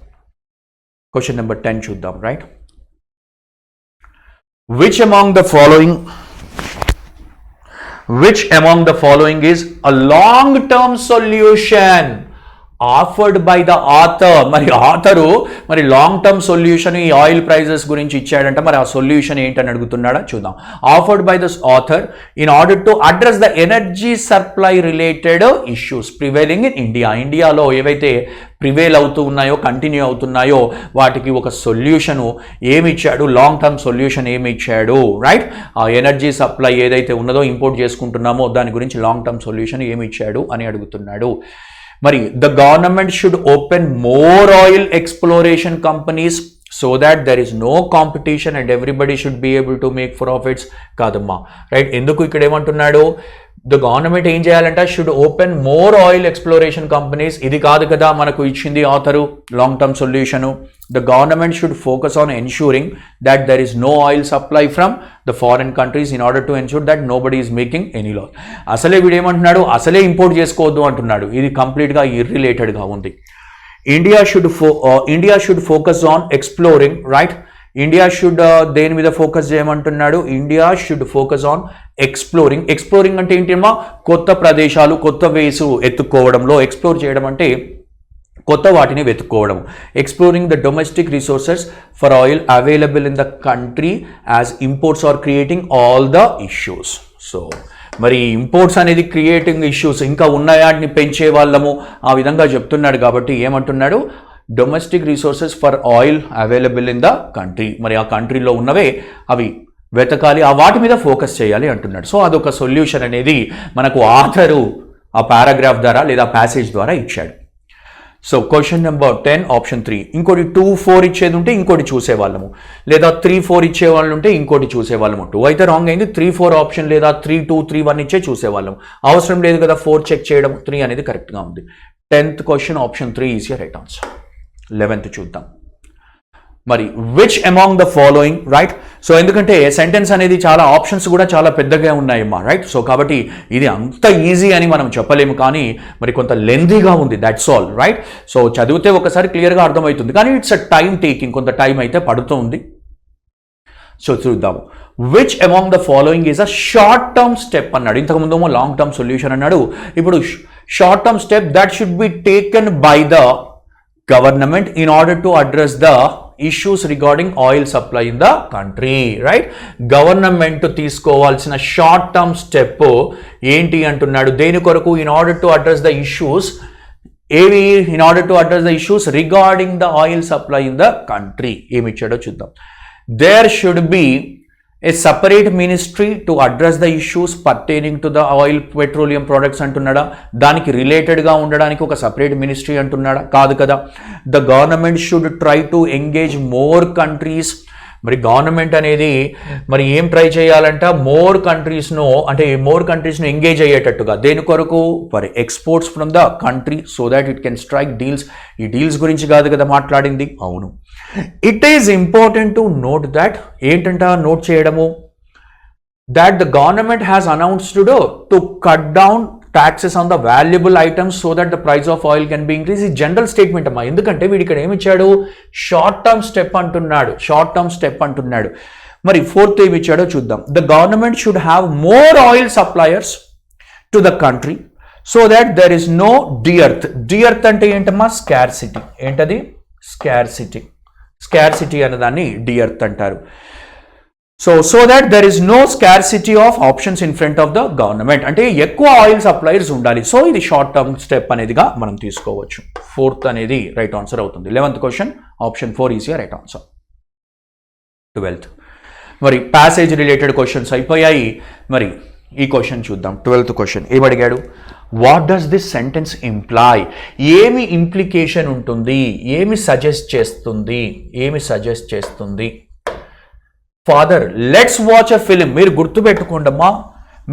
Question number 10 చూద్దాం. Right, which among the following is a long term solution afforded by the author. మరి author మరి long term solution ఈ oil prices గురించి ఇచ్చాడంట. మరి ఆ solution ఏంటని అడుగుతున్నాడా చూద్దాం. Afforded by the author in order to address the energy supply related issues prevailing in India. ఇండియాలో ఏవైతే ప్రివేల్ అవుతూ ఉన్నాయో, కంటిన్యూ అవుతున్నాయో వాటికి ఒక సొల్యూషను ఏమి ఇచ్చాడు? లాంగ్ టర్మ్ సొల్యూషన్ ఏమి ఇచ్చాడు? రైట్, ఆ ఎనర్జీ సప్లై ఏదైతే ఉన్నదో ఇంపోర్ట్ చేసుకుంటున్నామో దాని గురించి లాంగ్ టర్మ్ సొల్యూషన్ ఏమి ఇచ్చాడు అని అడుగుతున్నాడు. మరి the government should open more oil exploration companies so that there is no competition and everybody should be able to make profits. కాదమ్మా, రైట్. ఎందుకు ఇక్కడ ఏమంటున్నాడు? ద గవర్నమెంట్ ఏం చేయాలంట? Should open more oil exploration companies. ఇది కాదు కదా మనకు ఇచ్చింది author long term solution. The government should focus on ensuring that there is no oil supply from the foreign countries in order to ensure that nobody is making any loss. అసలే వీడు ఏమంటున్నాడు? అసలే import చేసుకోవద్దు అంటున్నాడు. ఇది కంప్లీట్గా ఇర్రిలేటెడ్గా ఉంది. India should focus on exploring. Right, India should దేని మీద ఫోకస్ చేయమంటున్నాడు? India should focus on exploring. Exploring అంటే ఏంటమ్మా? కొత్త ప్రదేశాలు, కొత్త వేసు ఎత్తుక్కోవడంలో. ఎక్స్ప్లోర్ చేయడం అంటే కొత్త వాటిని వెతుక్కోవడం. Exploring the domestic resources for oil available in the country as imports are creating all the issues. So మరి ఇంపోర్ట్స్ అనేది క్రియేటింగ్ ఇష్యూస్ ఇంకా ఉన్నాయాన్ని పెంచే వాళ్ళము ఆ విధంగా చెప్తున్నాడు. కాబట్టి ఏమంటున్నాడు? Domestic resources for oil available in the country. మరి ఆ కంట్రీలో ఉన్నవే అవి వెతకాలి, ఆ వాటి మీద ఫోకస్ చేయాలి అంటున్నాడు. సో అదొక సొల్యూషన్ అనేది మనకు ఆథరు ఆ పారాగ్రాఫ్ ద్వారా లేదా ప్యాసేజ్ ద్వారా ఇచ్చాడు. So question number 10 option 3. ఇంకోటి 2, 4 ఇచ్చేది ఉంటే ఇంకోటి చూసేవాళ్ళము, లేదా 3, 4 ఇచ్చేవాళ్ళు ఉంటే ఇంకోటి చూసేవాళ్ళము. 2 అయితే రాంగ్ అయింది. 3, 4 ఆప్షన్ లేదా 3, 2, 3, 1 ఇచ్చే చూసేవాళ్ళం. అవసరం లేదు కదా 4 చెక్ చేయడం. 3 అనేది కరెక్ట్గా ఉంది. 10th question option 3 is your right answer. 11th చూద్దాం. మరి which among the following. Right, so ఎందుకంటే సెంటెన్స్ అనేది చాలా ఆప్షన్స్ కూడా చాలా పెద్దగా ఉన్నాయమ్మా. రైట్, సో కాబట్టి ఇది అంత ఈజీ అని మనం చెప్పలేము, కానీ మరి కొంత లెంతీగా ఉంది, దట్స్ ఆల్. రైట్, సో చదివితే ఒకసారి క్లియర్గా అర్థమవుతుంది, కానీ ఇట్స్ అ టైం టేకింగ్, కొంత టైం అయితే పడుతుంది. సో చూద్దాము. Which among the following is a short term step అన్నాడు. ఇంతకుముందేమో లాంగ్ టర్మ్ సొల్యూషన్ అన్నాడు. ఇప్పుడు short term step that should be taken by the government in order to address the issues regarding oil supply in the country. Right, government తీసుకోవాల్సిన short term step ఏంటి అంటున్నాడు? దేని కొరకు? In order to address the issues ఏవి in order to address the issues regarding the oil supply in the country ఏమి ఇచ్చాడో చూద్దాం. There should be a separate ministry to address the issues pertaining to the oil petroleum products అంటున్నాడా, దానికి రిలేటెడ్గా ఉండడానికి ఒక separate ministry అంటున్నాడా, కాదు కదా. The government should try to engage more countries, మరి గవర్నమెంట్ అనేది మరి ఏం ట్రై చేయాలంట, మోర్ కంట్రీస్ను ఎంగేజ్ అయ్యేటట్టుగా, దేని కొరకు, for exports from the country so that it can strike deals. ఈ డీల్స్ గురించి కాదు కదా మాట్లాడింది, అవును. It is important to note that, ఏంటంట నోట్ చేయడము, that the government has announced to cut down taxes on the valuable items so that the price of oil can be increased. ఈ general statement అమ్మా, ఎందుకంటే వీడు ఇక్కడ ఏమి ఇచ్చాడు, short term step అంటున్నాడు. మరి ఫోర్త్ ఏమి ఇచ్చాడో చూద్దాం. The government should have more oil suppliers to the country so that there is no dearth. Dearth అంటే ఏంటమ్మా, స్కార్సిటీ. ఏంటది, స్కార్సిటీ అనే దాన్ని డియర్త్ అంటారు. So that there is no scarcity of options in front of the government, అంటే ఎక్కువ oil suppliers ఉండాలి. So ఇది షార్ట్ టర్మ్ స్టెప్ అనేదిగా మనం తీసుకోవచ్చు. ఫోర్త్ అనేది రైట్ ఆన్సర్ అవుతుంది. 11th question option 4 is right answer. 12th మరి ప్యాసేజ్ రిలేటెడ్ క్వశ్చన్స్ అయిపోయాయి. మరి ఈ క్వశ్చన్ చూద్దాం. 12th క్వశ్చన్ ఏమడిగాడు, what does this sentence imply, ఏమి ఇంప్లికేషన్ ఉంటుంది, ఏమి సజెస్ట్ చేస్తుంది. Father let's watch a film. మీరు గుర్తుపెట్టుకోండమ్మా,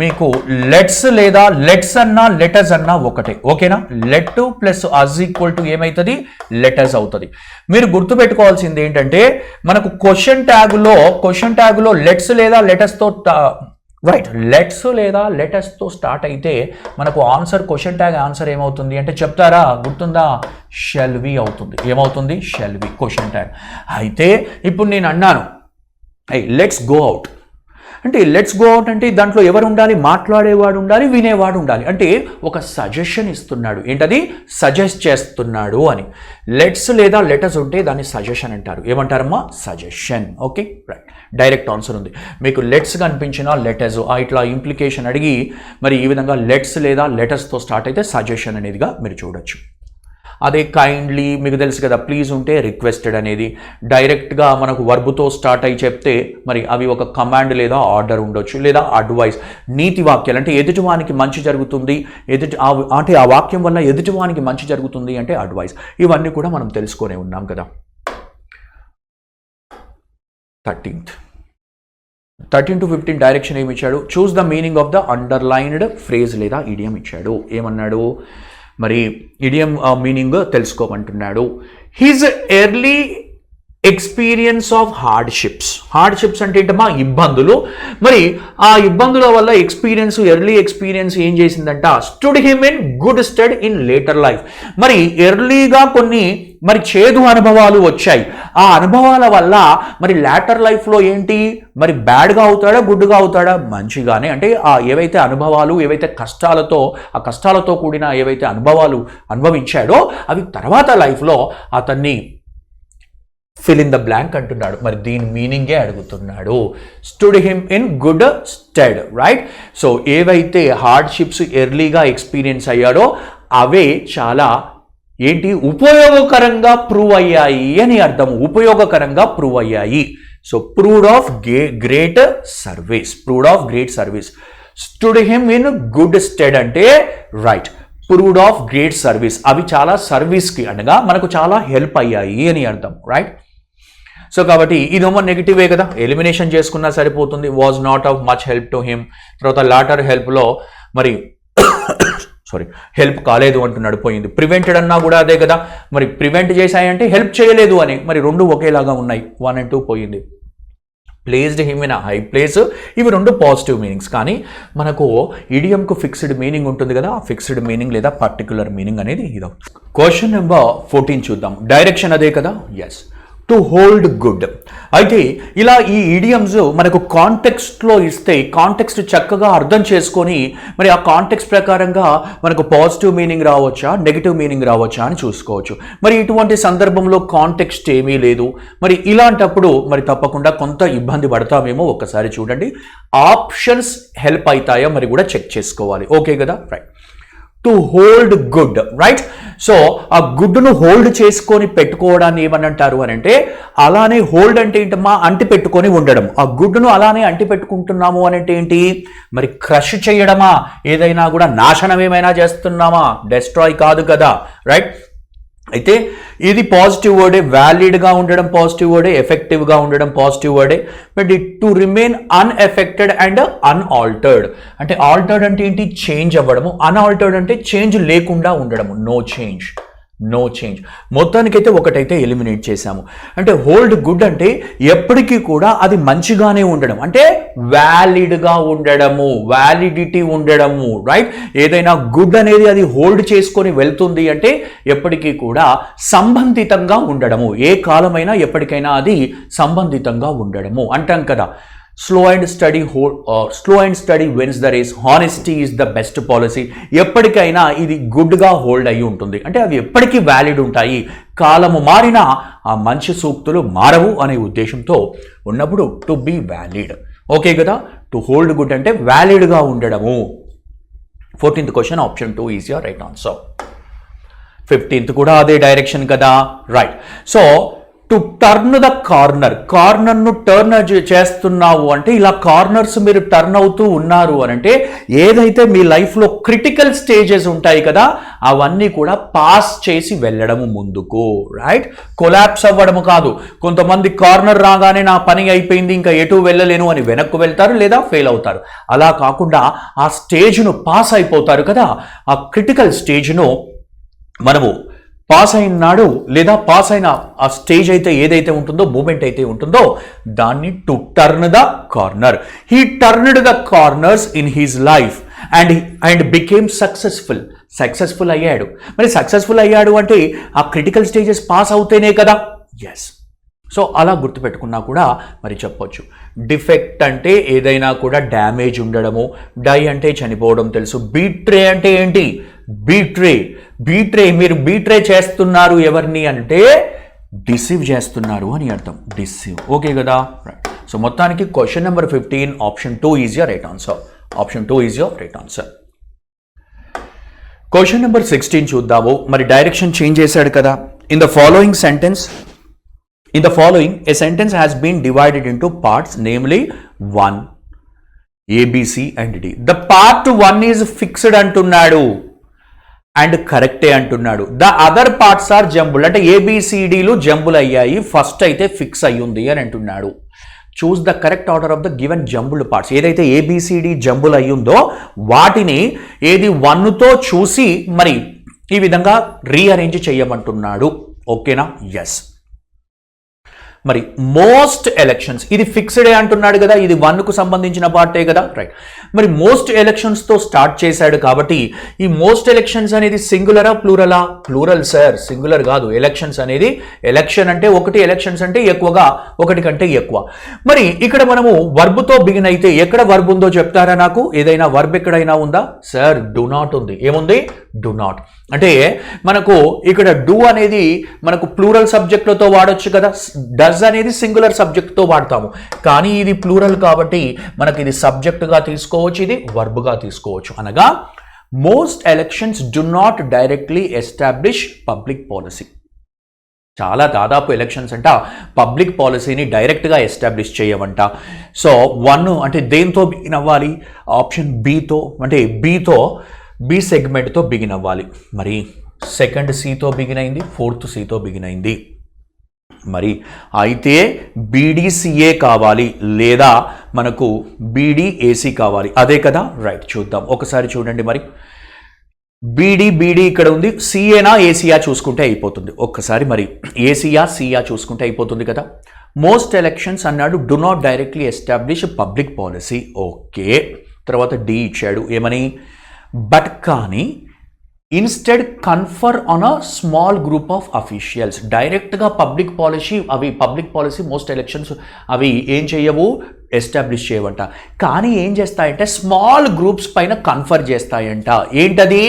మీకు లెట్స్ లేదా లెట్స్ అన్నా లెటర్స్ అన్నా ఒకటే, ఓకేనా. Let plus us equal to ఏమవుతుంది, లెటర్స్ అవుతుంది. మీరు గుర్తుపెట్టుకోవాల్సింది ఏంటంటే, మనకు క్వశ్చన్ ట్యాగ్లో లెట్స్ లేదా లెటర్స్తో రైట్, లెట్స్ లేదా లెటర్స్తో స్టార్ట్ అయితే మనకు ఆన్సర్, క్వశ్చన్ ట్యాగ్ ఆన్సర్ ఏమవుతుంది అంటే చెప్తారా, గుర్తుందా, షెల్ వి అవుతుంది. ఏమవుతుంది, షెల్ వి క్వశ్చన్ ట్యాగ్. అయితే ఇప్పుడు నేను అన్నాను లెట్స్ గో అవుట్ అంటే, లెట్స్ గో అవుట్ అంటే దాంట్లో ఎవరు ఉండాలి, మాట్లాడేవాడు ఉండాలి, వినేవాడు ఉండాలి. అంటే ఒక సజెషన్ ఇస్తున్నాడు, ఏంటది, సజెస్ట్ చేస్తున్నాడు అని. లెట్స్ లేదా లెటర్స్ ఉంటే దాన్ని సజెషన్ అంటారు. ఏమంటారమ్మా, suggestion. Okay right, direct answer ఉంది. మీకు లెట్స్ కనిపించిన లెటర్స్ ఇట్లా ఇంప్లికేషన్ అడిగి మరి ఈ విధంగా లెట్స్ లేదా లెటర్స్తో స్టార్ట్ అయితే సజెషన్ అనేదిగా మీరు చూడొచ్చు. అదే కైండ్లీ మీకు తెలుసు కదా, ప్లీజ్ ఉంటే రిక్వెస్టెడ్ అనేది. డైరెక్ట్గా మనకు వర్బుతో స్టార్ట్ అయి చెప్తే మరి అవి ఒక కమాండ్ లేదా ఆర్డర్ ఉండొచ్చు, లేదా అడ్వైస్. నీతి వాక్యాలు అంటే ఎదుటివానికి మంచి జరుగుతుంది, అంటే ఆ వాక్యం వల్ల ఎదుటివానికి మంచి జరుగుతుంది అంటే అడ్వైస్. ఇవన్నీ కూడా మనం తెలుసుకొనే ఉన్నాం కదా. 13 to 15 డైరెక్షన్ ఏమి ఇచ్చాడు, choose the meaning of the underlined phrase లేదా ఇడియం ఇచ్చాడు. ఏమన్నాడు, మరి ఇడియం మీనింగ్ తెలుసుకోమంటున్నాడు. His early experience of hardships అంటే ఏంటమ్మా, ఇబ్బందులు. మరి ఆ ఇబ్బందుల వల్ల ఎర్లీ ఎక్స్పీరియన్స్ ఏం చేసిందంట, stood him in good stud in later life. మరి ఎర్లీగా కొన్ని మరి చేదు అనుభవాలు వచ్చాయి. ఆ అనుభవాల వల్ల మరి లేటర్ లైఫ్లో ఏంటి, మరి బ్యాడ్గా అవుతాడా, గుడ్గా అవుతాడా, మంచిగానే. అంటే ఆ ఏవైతే అనుభవాలు, ఏవైతే కష్టాలతో కూడిన ఏవైతే అనుభవాలు అనుభవించాడో అవి తర్వాత లైఫ్లో అతన్ని ఫిల్ ఇన్ ద బ్లాంక్ అంటున్నాడు. మరి దీని మీనింగే అడుగుతున్నాడు. Stood him in good stead, right. So ఏవైతే హార్డ్షిప్స్ ఎర్లీగా ఎక్స్పీరియన్స్ అయ్యాడో అవే చాలా ఏంటి, ఉపయోగకరంగా ప్రూవ్ అయ్యాయి అని అర్థం. ఉపయోగకరంగా ప్రూవ్ అయ్యాయి. So proved of great service. Stood him in good stead అంటే right, proved of great service. అవి చాలా సర్వీస్కి అనగా మనకు చాలా హెల్ప్ అయ్యాయి అని అర్థం, రైట్. సో కాబట్టి ఇదేమో నెగిటివే కదా, ఎలిమినేషన్ చేసుకున్నా సరిపోతుంది. Was not of much help to him. తర్వాత లాటర్ హెల్ప్లో మరి హెల్ప్ కాలేదు అంటున్నాడు, పోయింది. ప్రివెంటెడ్ అన్నా కూడా అదే కదా, మరి ప్రివెంట్ చేశాయంటే హెల్ప్ చేయలేదు అని. మరి రెండు ఒకేలాగా ఉన్నాయి, 1 and 2 పోయింది. Placed him in a high place, ఇవి రెండు పాజిటివ్ మీనింగ్స్. కానీ మనకు ఇడియంకు ఫిక్స్డ్ మీనింగ్ ఉంటుంది కదా, ఆ ఫిక్స్డ్ మీనింగ్ లేదా పర్టికులర్ మీనింగ్ అనేది ఇది. క్వశ్చన్ నెంబర్ 14 చూద్దాం. డైరెక్షన్ అదే కదా, ఎస్, టు హోల్డ్ గుడ్. అయితే ఇలా ఈ ఇడియమ్స్ మనకు కాంటెక్స్ట్లో ఇస్తే కాంటెక్స్ట్ చక్కగా అర్థం చేసుకొని మరి ఆ కాంటెక్స్ట్ ప్రకారంగా మనకు పాజిటివ్ మీనింగ్ రావచ్చా, నెగిటివ్ మీనింగ్ రావచ్చా అని చూసుకోవచ్చు. మరి ఇటువంటి సందర్భంలో కాంటెక్స్ట్ ఏమీ లేదు. మరి ఇలాంటప్పుడు మరి తప్పకుండా కొంత ఇబ్బంది పడతామేమో. ఒక్కసారి చూడండి, ఆప్షన్స్ హెల్ప్ అవుతాయో మరి కూడా చెక్ చేసుకోవాలి. ఓకే కదా, right. To hold good, right. So ఆ గుడ్డును హోల్డ్ చేసుకొని పెట్టుకోవడాన్ని ఏమని అంటారు అని అంటే, అలానే హోల్డ్ అంటే ఏంటమ్మా, అంటి పెట్టుకొని ఉండడం. ఆ గుడ్డును అలానే అంటి పెట్టుకుంటున్నాము అని అంటే ఏంటి, మరి క్రష్ చేయడమా, ఏదైనా కూడా నాశనం ఏమైనా చేస్తున్నామా, డెస్ట్రాయ్ కాదు కదా, రైట్. అయితే ఇది పాజిటివ్ వర్డే, వ్యాలిడ్గా ఉండడం పాజిటివ్ వర్డే, ఎఫెక్టివ్గా ఉండడం పాజిటివ్ వర్డే. But it to remain unaffected and unaltered. అంటే ఆల్టర్డ్ అంటే ఏంటి, చేంజ్ అవ్వడము, అన్ఆల్టర్డ్ అంటే చేంజ్ లేకుండా ఉండడము, నో చేంజ్. మొత్తానికైతే ఒకటైతే ఎలిమినేట్ చేశాము. అంటే హోల్డ్ గుడ్ అంటే ఎప్పటికీ కూడా అది మంచిగానే ఉండడం, అంటే వ్యాలిడ్గా ఉండడము, వ్యాలిడిటీ ఉండడము, రైట్. ఏదైనా గుడ్ అనేది అది హోల్డ్ చేసుకొని వెళ్తుంది అంటే ఎప్పటికీ కూడా సంబంధితంగా ఉండడము, ఏ కాలమైనా ఎప్పటికైనా అది సంబంధితంగా ఉండడము అంటాం కదా. Slow and steady wins the race, honesty is the best policy. ఎప్పటికైనా ఇది గుడ్గా హోల్డ్ అయ్యి ఉంటుంది, అంటే అవి ఎప్పటికీ వ్యాలిడ్ ఉంటాయి, కాలము మారినా ఆ మంచి సూక్తులు మారవు అనే ఉద్దేశంతో ఉన్నప్పుడు టు బీ వ్యాలిడ్. ఓకే కదా, టు హోల్డ్ గుడ్ అంటే వ్యాలిడ్గా ఉండడము. 14th question option 2 is your right answer. 15th కూడా అదే డైరెక్షన్ కదా, right. So to turn the కార్నర్ను టర్న్ చేస్తున్నావు అంటే, ఇలా కార్నర్స్ మీరు టర్న్ అవుతూ ఉన్నారు అని అంటే, ఏదైతే మీ లైఫ్లో క్రిటికల్ స్టేజెస్ ఉంటాయి కదా, అవన్నీ కూడా పాస్ చేసి వెళ్ళడము ముందుకు, రైట్. కొలాప్స్ అవ్వడము కాదు. కొంతమంది కార్నర్ రాగానే నా పని అయిపోయింది ఇంకా ఎటు వెళ్ళలేను అని వెనక్కు వెళ్తారు లేదా ఫెయిల్ అవుతారు. అలా కాకుండా ఆ స్టేజ్ను పాస్ అయిపోతారు కదా, ఆ క్రిటికల్ స్టేజ్ను మనము పాస్ అయినాడు లేదా పాస్ అయిన ఆ స్టేజ్ అయితే ఏదైతే ఉంటుందో, మూమెంట్ అయితే ఉంటుందో, దాన్ని to turn the corner. He turned the corners in his life and became successful అయ్యాడు. మరి సక్సెస్ఫుల్ అయ్యాడు అంటే ఆ క్రిటికల్ స్టేజెస్ పాస్ అవుతేనే కదా, ఎస్. సో అలా గుర్తుపెట్టుకున్నా కూడా మరి చెప్పొచ్చు. డిఫెక్ట్ అంటే ఏదైనా కూడా డ్యామేజ్ ఉండడము, డై అంటే చనిపోవడం తెలుసు. బీట్రే అంటే ఏంటి, బీట్రే మీరు బీట్రే చేస్తున్నారు ఎవరిని అంటే డిసీవ్ చేస్తున్నారు అని అర్థం, డిసీవ్. ఓకే కదా, రైట్. సో మొత్తానికి question number 15 option 2 is your right answer. Option 2 is your right answer. Question number 16 చూద్దాము. మరి డైరెక్షన్ చేంజ్ చేశాడు కదా. In the following, a sentence has been divided into parts, namely 1, A, B, C and D. The part 1 is fixed అంటున్నాడు and కరెక్టే అంటున్నాడు. The other parts are jumble, అంటే ABCDలు jumble అయ్యాయి, ఫస్ట్ అయితే ఫిక్స్ అయ్యింది అని అంటున్నాడు. Choose the correct order of the given jumbled parts. ఏదైతే ABCD జంబుల్ అయ్యిందో వాటిని ఏది 1తో చూసి మరి ఈ విధంగా రీఅరేంజ్ చేయమంటున్నాడు. ఓకేనా, ఎస్. మరి మోస్ట్ ఎలక్షన్స్, ఇది ఫిక్స్డే అంటున్నాడు కదా, ఇది 1కు సంబంధించిన పార్టే కదా, రైట్. మరి మోస్ట్ ఎలక్షన్స్తో స్టార్ట్ చేశాడు కాబట్టి ఈ మోస్ట్ ఎలక్షన్స్ అనేది సింగులరా ప్లూరలా? ప్లూరల్ సార్, సింగులర్ కాదు. ఎలక్షన్స్ అనేది, ఎలక్షన్ అంటే ఒకటి, ఎలక్షన్స్ అంటే ఎక్కువగా, ఒకటి కంటే ఎక్కువ. మరి ఇక్కడ మనము వర్బ్తో బిగిన్ అయితే ఎక్కడ వర్బ్ ఉందో చెప్తారా నాకు? ఏదైనా వర్బ్ ఎక్కడైనా ఉందా సార్? డు నాట్ ఉంది. ఏముంది? Do not. అంటే మనకు ఇక్కడ డూ అనేది మనకు ప్లూరల్ సబ్జెక్టులతో వాడొచ్చు కదా, డస్ అనేది సింగులర్ సబ్జెక్ట్తో వాడతాము. కానీ ఇది ప్లూరల్ కాబట్టి మనకి ఇది సబ్జెక్టుగా తీసుకోవచ్చు, ఇది వర్బ్గా తీసుకోవచ్చు. అనగా most elections do not directly establish public policy. చాలా దాదాపు ఎలక్షన్స్ అంట పబ్లిక్ పాలసీని డైరెక్ట్గా ఎస్టాబ్లిష్ చేయవంట. సో 1 అంటే దేంతో బిగిన్ అవ్వాలి? ఆప్షన్ బితో, అంటే బి సెగ్మెంట్తో బిగిన్ అవ్వాలి. మరి సెకండ్ సితో బిగిన్ అయింది, ఫోర్త్ సితో బిగిన్ అయింది. మరి అయితే BDCA కావాలి లేదా మనకు BDAC కావాలి, అదే కదా, రైట్. చూద్దాం ఒకసారి చూడండి. మరి BD ఇక్కడ ఉంది, CAనా ACయా చూసుకుంటే అయిపోతుంది. ఒక్కసారి మరి ACయా Cయా చూసుకుంటే అయిపోతుంది కదా. మోస్ట్ ఎలక్షన్స్ అన్నాడు, do not directly establish public policy. Okay, తర్వాత D ఇచ్చాడు ఏమని? బట్ కానీ instead confer on a small group of officials. డైరెక్ట్గా పబ్లిక్ పాలసీ మోస్ట్ ఎలక్షన్స్ అవి ఏం చేయవు, ఎస్టాబ్లిష్ చేయవంట. కానీ ఏం చేస్తాయంటే స్మాల్ గ్రూప్స్ పైన కన్ఫర్ చేస్తాయంట. ఏంటది?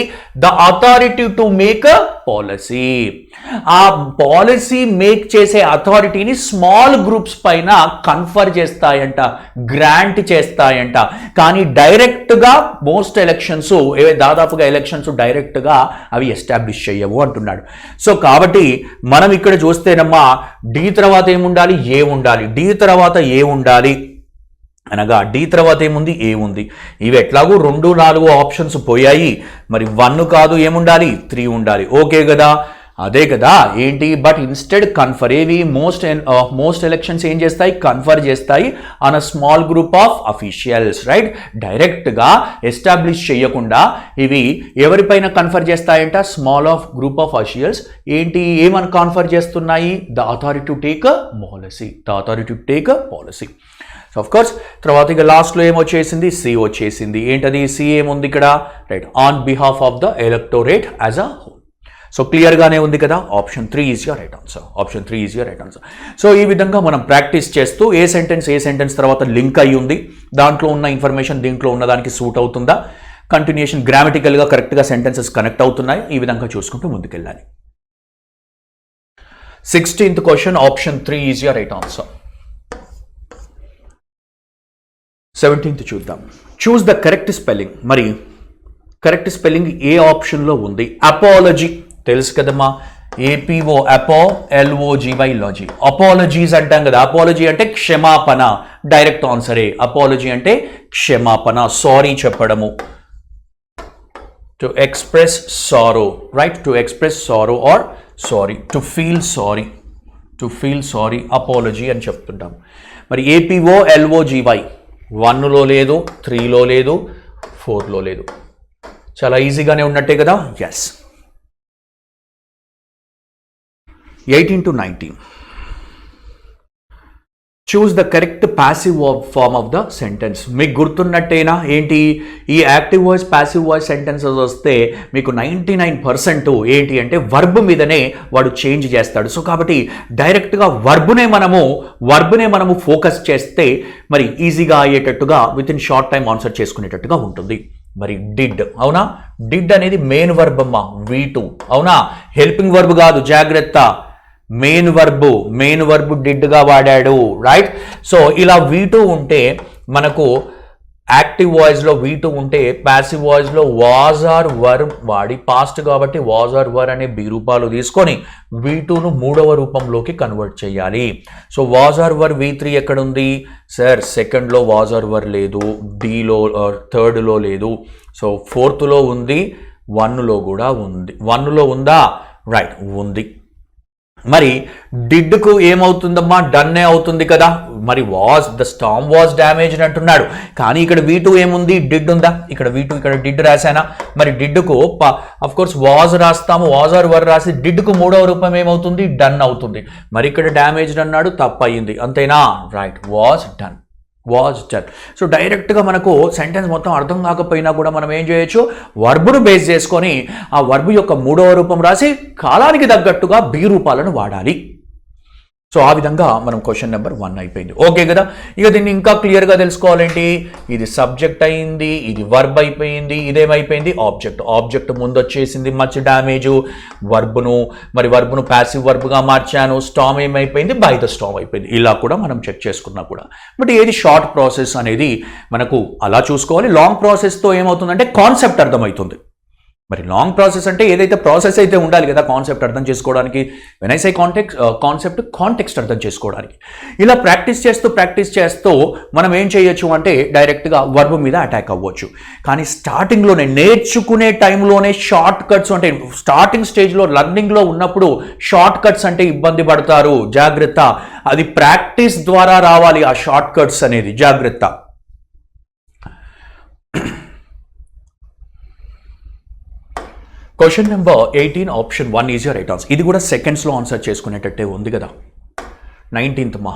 The authority to make a policy. ఆ పాలసీ మేక్ చేసే అథారిటీని స్మాల్ గ్రూప్స్ పైన కన్ఫర్ చేస్తాయంట, గ్రాంట్ చేస్తాయంట. కానీ డైరెక్ట్గా మోస్ట్ ఎలక్షన్స్ దాదాపుగా ఎలక్షన్స్ డైరెక్ట్గా అవి ఎస్టాబ్లిష్ చేయవు అంటున్నాడు. సో కాబట్టి మనం ఇక్కడ చూస్తేనమ్మా డి తర్వాత ఏముండాలి? ఏ ఉండాలి. డి తర్వాత ఏ ఉండాలి అనగా డి తర్వాత ఏముంది? ఏ ఉంది. ఇవి ఎట్లాగూ 2, 4 ఆప్షన్స్ పోయాయి. మరి 1 కాదు, ఏముండాలి? 3 ఉండాలి. ఓకే కదా? అదే కదా ఏంటి? But instead confer. ఏవి? మోస్ట్ ఎలక్షన్స్ ఏం చేస్తాయి? కన్ఫర్ చేస్తాయి on a small group of officials, right? డైరెక్ట్గా ఎస్టాబ్లిష్ చేయకుండా ఇవి ఎవరిపైన కన్ఫర్ చేస్తాయంట? Small of group of officials. ఏంటి? ఏమని కన్ఫర్ చేస్తున్నాయి? The authority to take a policy. The authority to take a policy. So of course తర్వాత ఇక లాస్ట్లో ఏమొచ్చేసింది? సి వచ్చేసింది. ఏంటది? సి ఏముంది ఇక్కడ? Right, on behalf of the electorate as a whole. So క్లియర్గానే ఉంది కదా? Option 3 is your right answer. Option 3 is your right answer. So ఈ విధంగా మనం ప్రాక్టీస్ చేస్తూ ఏ సెంటెన్స్ తర్వాత లింక్ అయి ఉంది, దాంట్లో ఉన్న ఇన్ఫర్మేషన్ దీంట్లో ఉన్నదానికి సూట్ అవుతుందా, కంటిన్యూషన్ గ్రామటికల్గా కరెక్ట్గా సెంటెన్సెస్ కనెక్ట్ అవుతున్నాయి, ఈ విధంగా చూసుకుంటూ ముందుకెళ్ళాలి. 16th question, option 3 is your right answer. 17th చూద్దాం. చూస్ ద కరెక్ట్ స్పెల్లింగ్. మరి కరెక్ట్ స్పెల్లింగ్ ఏ ఆప్షన్లో ఉంది? అపాలజీ తెలుసు కదమ్మా, ఏపీఓ అపో ఎల్ఓజీవై లాజీ. అపాలజీస్ అంటాం కదా. అపాలజీ అంటే క్షమాపణ. డైరెక్ట్ ఆన్సరే. అపాలజీ అంటే క్షమాపణ, సారీ చెప్పడము. To express sorrow, right? To express sorrow or sorry, to feel sorry, to feel sorry apology అని చెప్తుంటాం. మరి ఏపీఓ ఎల్ఓజీవై 1లో లేదు, 3లో లేదు, 4లో లేదు. చాలా ఈజీగానే ఉన్నట్టే కదా? Yes. 18 to 19. Choose the correct passive form of the sentence. మీకు గుర్తున్నట్టేనా ఏంటి? ఈ active voice passive voice sentences వస్తే మీకు 99% ఏంటి అంటే వర్బ్ మీదనే వాడు చేంజ్ చేస్తాడు. సో కాబట్టి డైరెక్ట్గా వర్బ్నే మనము ఫోకస్ చేస్తే మరి ఈజీగా అయ్యేటట్టుగా with in short time answer చేసుకునేటట్టుగా ఉంటుంది. మరి డిడ్, అవునా? డిడ్ అనేది మెయిన్ వర్బ్ అమ్మా, V2, అవునా? హెల్పింగ్ వర్బ్ కాదు, జాగ్రత్త. మెయిన్ వర్బ్ డిడ్గా వాడాడు, రైట్? సో ఇలా V2 ఉంటే మనకు యాక్టివ్ వాయిస్లో V2 ఉంటే ప్యాసివ్ వాయిస్లో వాజ్ ఆర్ వర్ వాడి, పాస్ట్ కాబట్టి వాజ్ ఆర్ వర్ అనే బి రూపాలు తీసుకొని V2ను 3వ రూపంలోకి కన్వర్ట్ చేయాలి. So was or were V3 ఎక్కడుంది సార్? సెకండ్లో వాజ్ ఆర్ వర్ లేదు, డిలో థర్డ్లో లేదు, సో 4thలో ఉంది, 1లో కూడా ఉంది. 1లో ఉందా? రైట్, ఉంది. మరి డిడ్కు ఏమవుతుందమ్మా? డన్నే అవుతుంది కదా. మరి ద స్టామ్ వాజ్ డ్యామేజ్ అంటున్నాడు. కానీ ఇక్కడ V2 ఏముంది? డిడ్ ఉందా? ఇక్కడ V2, ఇక్కడ డిడ్ రాశానా? మరి డిడ్కు అఫ్ కోర్స్ వాజ్ రాస్తాము, వాజ్ ఆర్ వర్ రాసి డిడ్కు 3వ రూపం ఏమవుతుంది? డన్ అవుతుంది. మరి ఇక్కడ డ్యామేజ్డ్ అన్నాడు, తప్పయింది. అంతేనా? Right, was done. సో డైరెక్ట్గా మనకు సెంటెన్స్ మొత్తం అర్థం కాకపోయినా కూడా మనం ఏం చేయొచ్చు? వర్బును బేస్ చేసుకొని ఆ వర్బు యొక్క 3వ రూపం రాసి కాలానికి తగ్గట్టుగా బి రూపాలను వాడాలి. సో ఆ విధంగా మనం క్వశ్చన్ నెంబర్ 1 అయిపోయింది. ఓకే కదా? ఇక దీన్ని ఇంకా క్లియర్గా తెలుసుకోవాలంటే ఇది సబ్జెక్ట్ అయింది, ఇది వర్బ్ అయిపోయింది, ఇదేమైపోయింది? ఆబ్జెక్ట్ ముందు వచ్చేసింది మచ్ డ్యామేజ్. వర్బును ప్యాసివ్ వర్బ్గా మార్చాను. స్టామ్ ఏమైపోయింది? బై ద స్టామ్ అయిపోయింది. ఇలా కూడా మనం చెక్ చేసుకున్నా కూడా. బట్ ఏది షార్ట్ ప్రాసెస్ అనేది మనకు అలా చూసుకోవాలి. లాంగ్ ప్రాసెస్తో ఏమవుతుందంటే కాన్సెప్ట్ అర్థమవుతుంది. మరి లాంగ్ ప్రాసెస్ అంటే ఏదైతే ప్రాసెస్ అయితే ఉండాలి కదా కాన్సెప్ట్ అర్థం చేసుకోవడానికి. వెన్ ఐ సే కాంటెక్స్ట్ అర్థం చేసుకోవడానికి. ఇలా ప్రాక్టీస్ చేస్తూ మనం ఏం చేయొచ్చు అంటే డైరెక్ట్గా వర్బ్ మీద అటాక్ అవ్వచ్చు. కానీ స్టార్టింగ్లోనే నేర్చుకునే టైంలోనే షార్ట్ కట్స్ అంటే స్టార్టింగ్ స్టేజ్లో లర్నింగ్లో ఉన్నప్పుడు షార్ట్ కట్స్ అంటే ఇబ్బంది పడతారు. జాగ్రత్త, అది ప్రాక్టీస్ ద్వారా రావాలి ఆ షార్ట్ కట్స్ అనేది. జాగ్రత్త. Question number 18, option 1 is your right answer. ఇది కూడా సెకండ్స్లో ఆన్సర్ చేసుకునేటట్టే ఉంది కదా. 19th మా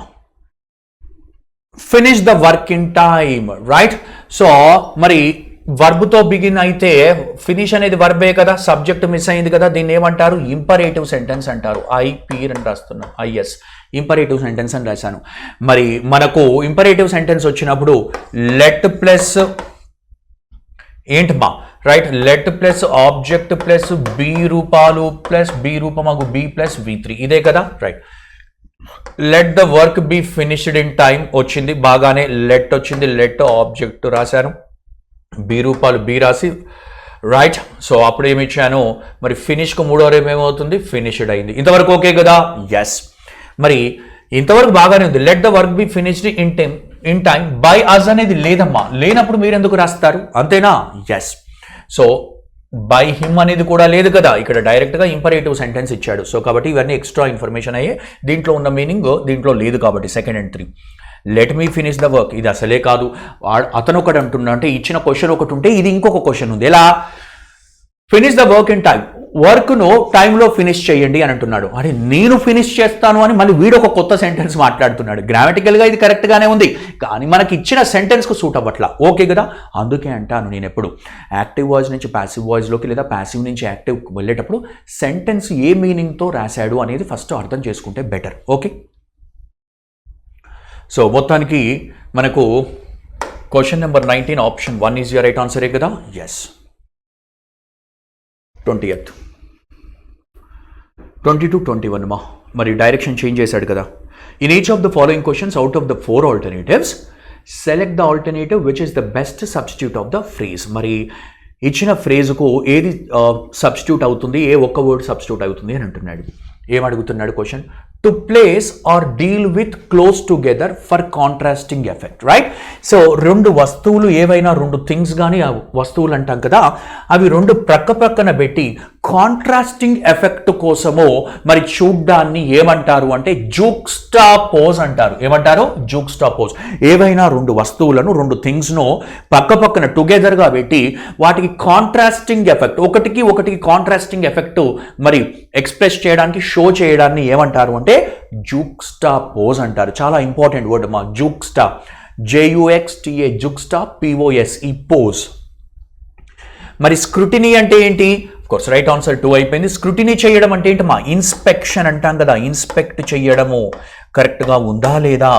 finish the work in time, right? So మరి వర్బ్తో బిగిన్ అయితే ఫినిష్ అనేది వర్బే కదా, సబ్జెక్ట్ మిస్ అయింది కదా, దీన్ని ఏమంటారు ఇంపరేటివ్ సెంటెన్స్ అంటారు. ఐపీ అని రాస్తున్నాను, ఐఎస్ ఇంపరేటివ్ సెంటెన్స్ అని రాశాను. మరి మనకు ఇంపరేటివ్ సెంటెన్స్ వచ్చినప్పుడు లెట్ ప్లస్ ఏంటమ్మా right, let plus object plus be రూపాలు ప్లస్ బి రూపమగు బి ప్లస్ V3 ఇదే కదా right. Let the work be finished in time వచ్చింది బాగానే, లెట్ వచ్చింది, లెట్ ఆబ్జెక్ట్ రాశాను, బి రూపాలు బి రాసి రైట్. సో అప్పుడు ఏమి ఇచ్చాను మరి ఫినిష్కు మూడో రేపు ఏమవుతుంది ఫినిష్డ్ అయింది. ఇంతవరకు ఓకే కదా, ఎస్. మరి ఇంతవరకు బాగానే ఉంది. Let the work be finished in time by us అనేది లేదమ్మా, లేనప్పుడు మీరు ఎందుకు రాస్తారు అంతేనా, ఎస్. సో బై హిమ్ అనేది కూడా లేదు కదా, ఇక్కడ డైరెక్ట్గా ఇంపరేటివ్ సెంటెన్స్ ఇచ్చాడు. సో కాబట్టి ఇవన్నీ ఎక్స్ట్రా ఇన్ఫర్మేషన్ అయ్యే, దీంట్లో ఉన్న మీనింగ్ దీంట్లో లేదు కాబట్టి 2 and 3. Let me finish the work ఇది అసలే కాదు, అతను ఒకటి అంటున్నా అంటే ఇచ్చిన క్వశ్చన్ ఒకటి ఉంటే ఇది ఇంకొక క్వశ్చన్ ఉంది. ఎలా finish the work in time, వర్క్ను టైంలో ఫినిష్ చేయండి అని అంటున్నాడు. అరే నేను ఫినిష్ చేస్తాను అని మళ్ళీ వీడు ఒక కొత్త సెంటెన్స్ మాట్లాడుతున్నాడు. గ్రామటికల్గా ఇది కరెక్ట్గానే ఉంది కానీ మనకి ఇచ్చిన సెంటెన్స్కు సూట్ అవ్వట్లా, ఓకే కదా. అందుకే అంటాను నేను ఎప్పుడు యాక్టివ్ వాయిస్ నుంచి ప్యాసివ్ వాయిస్లోకి లేదా ప్యాసివ్ నుంచి యాక్టివ్ వెళ్ళేటప్పుడు సెంటెన్స్ ఏ మీనింగ్తో రాశాడు అనేది ఫస్ట్ అర్థం చేసుకుంటే బెటర్, ఓకే. సో మొత్తానికి మనకు question number 19 option 1 is your right ఆన్సరే కదా, ఎస్. 20th 22, 21 మా మరి డైరెక్షన్ చేంజ్ చేశాడు కదా. In each of the following questions out of the 4 alternatives select the alternative which is the best substitute of the phrase. మరి ఇచ్చిన ఫ్రేజ్కు ఏది substitute అవుతుంది, ఏ ఒక్క వర్డ్ సబ్స్టిట్యూట్ అవుతుంది అని అంటున్నాడు. ఏమడుగుతున్నాడు question, to place or deal with close together for contrasting effect, right. So 2 వస్తువులు ఏవైనా 2 థింగ్స్ కానీ వస్తువులు అంటాం కదా, అవి 2 ప్రక్క ప్రక్కన పెట్టి కాంట్రాస్టింగ్ ఎఫెక్ట్ కోసము మరి చూడ్డాన్ని ఏమంటారు అంటే జూక్స్టాపోజ్ అంటారు. ఏమంటారు జూక్స్టాపోజ్. ఏవైనా 2 వస్తువులను 2 థింగ్స్ను పక్క పక్కన టుగెదర్గా పెట్టి వాటికి కాంట్రాస్టింగ్ ఎఫెక్ట్, ఒకటికి కాంట్రాస్టింగ్ ఎఫెక్ట్ మరి ఎక్స్ప్రెస్ చేయడానికి షో చేయడాన్ని ఏమంటారు అంటే జూక్స్టాపోజ్ అంటారు. చాలా ఇంపార్టెంట్ వర్డ్ మా జూక్స్టా, JUXTA జూక్స్టా, POS ఈ పోజ్. మరి స్క్రూటినీ అంటే ఏంటి, కోర్స్ రైట్ ఆన్సర్ 2 అయిపోయింది. స్క్రూటినీ చేయడం అంటే ఏంటి మా ఇన్స్పెక్షన్ అంటాం కదా, ఇన్స్పెక్ట్ చేయడము కరెక్ట్గా ఉందా లేదా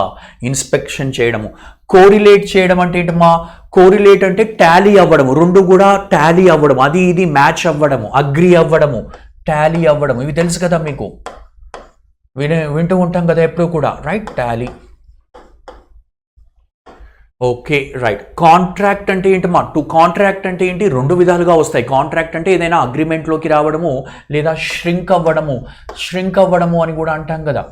ఇన్స్పెక్షన్ చేయడము. కోరిలేట్ చేయడం అంటే ఏంటి మా, కోరిలేట్ అంటే టాలీ అవ్వడము, 2 కూడా టాలీ అవ్వడం, అది ఇది మ్యాచ్ అవ్వడము, అగ్రి అవ్వడము, టాలీ అవ్వడం, ఇవి తెలుసు కదా మీకు, వింటూ ఉంటాం కదా ఎప్పుడు కూడా, right. Tally, okay right. Contract అంటే ఏంటి మా, టు కాంట్రాక్ట్ అంటే ఏంటి, 2 విధాలుగా వస్తాయి. కాంట్రాక్ట్ అంటే ఏదైనా అగ్రిమెంట్లోకి రావడము లేదా ష్రింక్ అవ్వడము అని కూడా అంటాం కదా,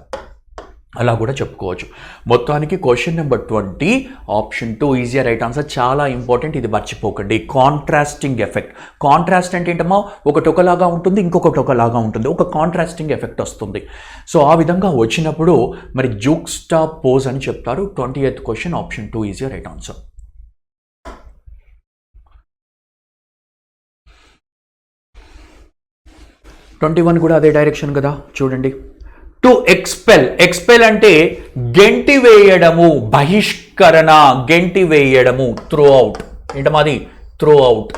అలా కూడా చెప్పుకోవచ్చు. మొత్తానికి question number 20 option 2 easy right answer. చాలా ఇంపార్టెంట్, ఇది మర్చిపోకండి. కాంట్రాస్టింగ్ ఎఫెక్ట్, కాంట్రాస్ట్ అంటే ఏంటమ్మా, ఒకటి ఒకలాగా ఉంటుంది ఇంకొకటి ఒకలాగా ఉంటుంది, ఒక కాంట్రాస్టింగ్ ఎఫెక్ట్ వస్తుంది. సో ఆ విధంగా వచ్చినప్పుడు మరి జూక్స్టాపోజ్ అని చెప్తారు. 20th question option 2 easy right answer. 21 కూడా అదే డైరెక్షన్ కదా, చూడండి. టు ఎక్స్పెల్ అంటే గెంటి వేయడము, బహిష్కరణ, గెంటి వేయడము, త్రో అవుట్. ఏంటమాది త్రో అవుట్,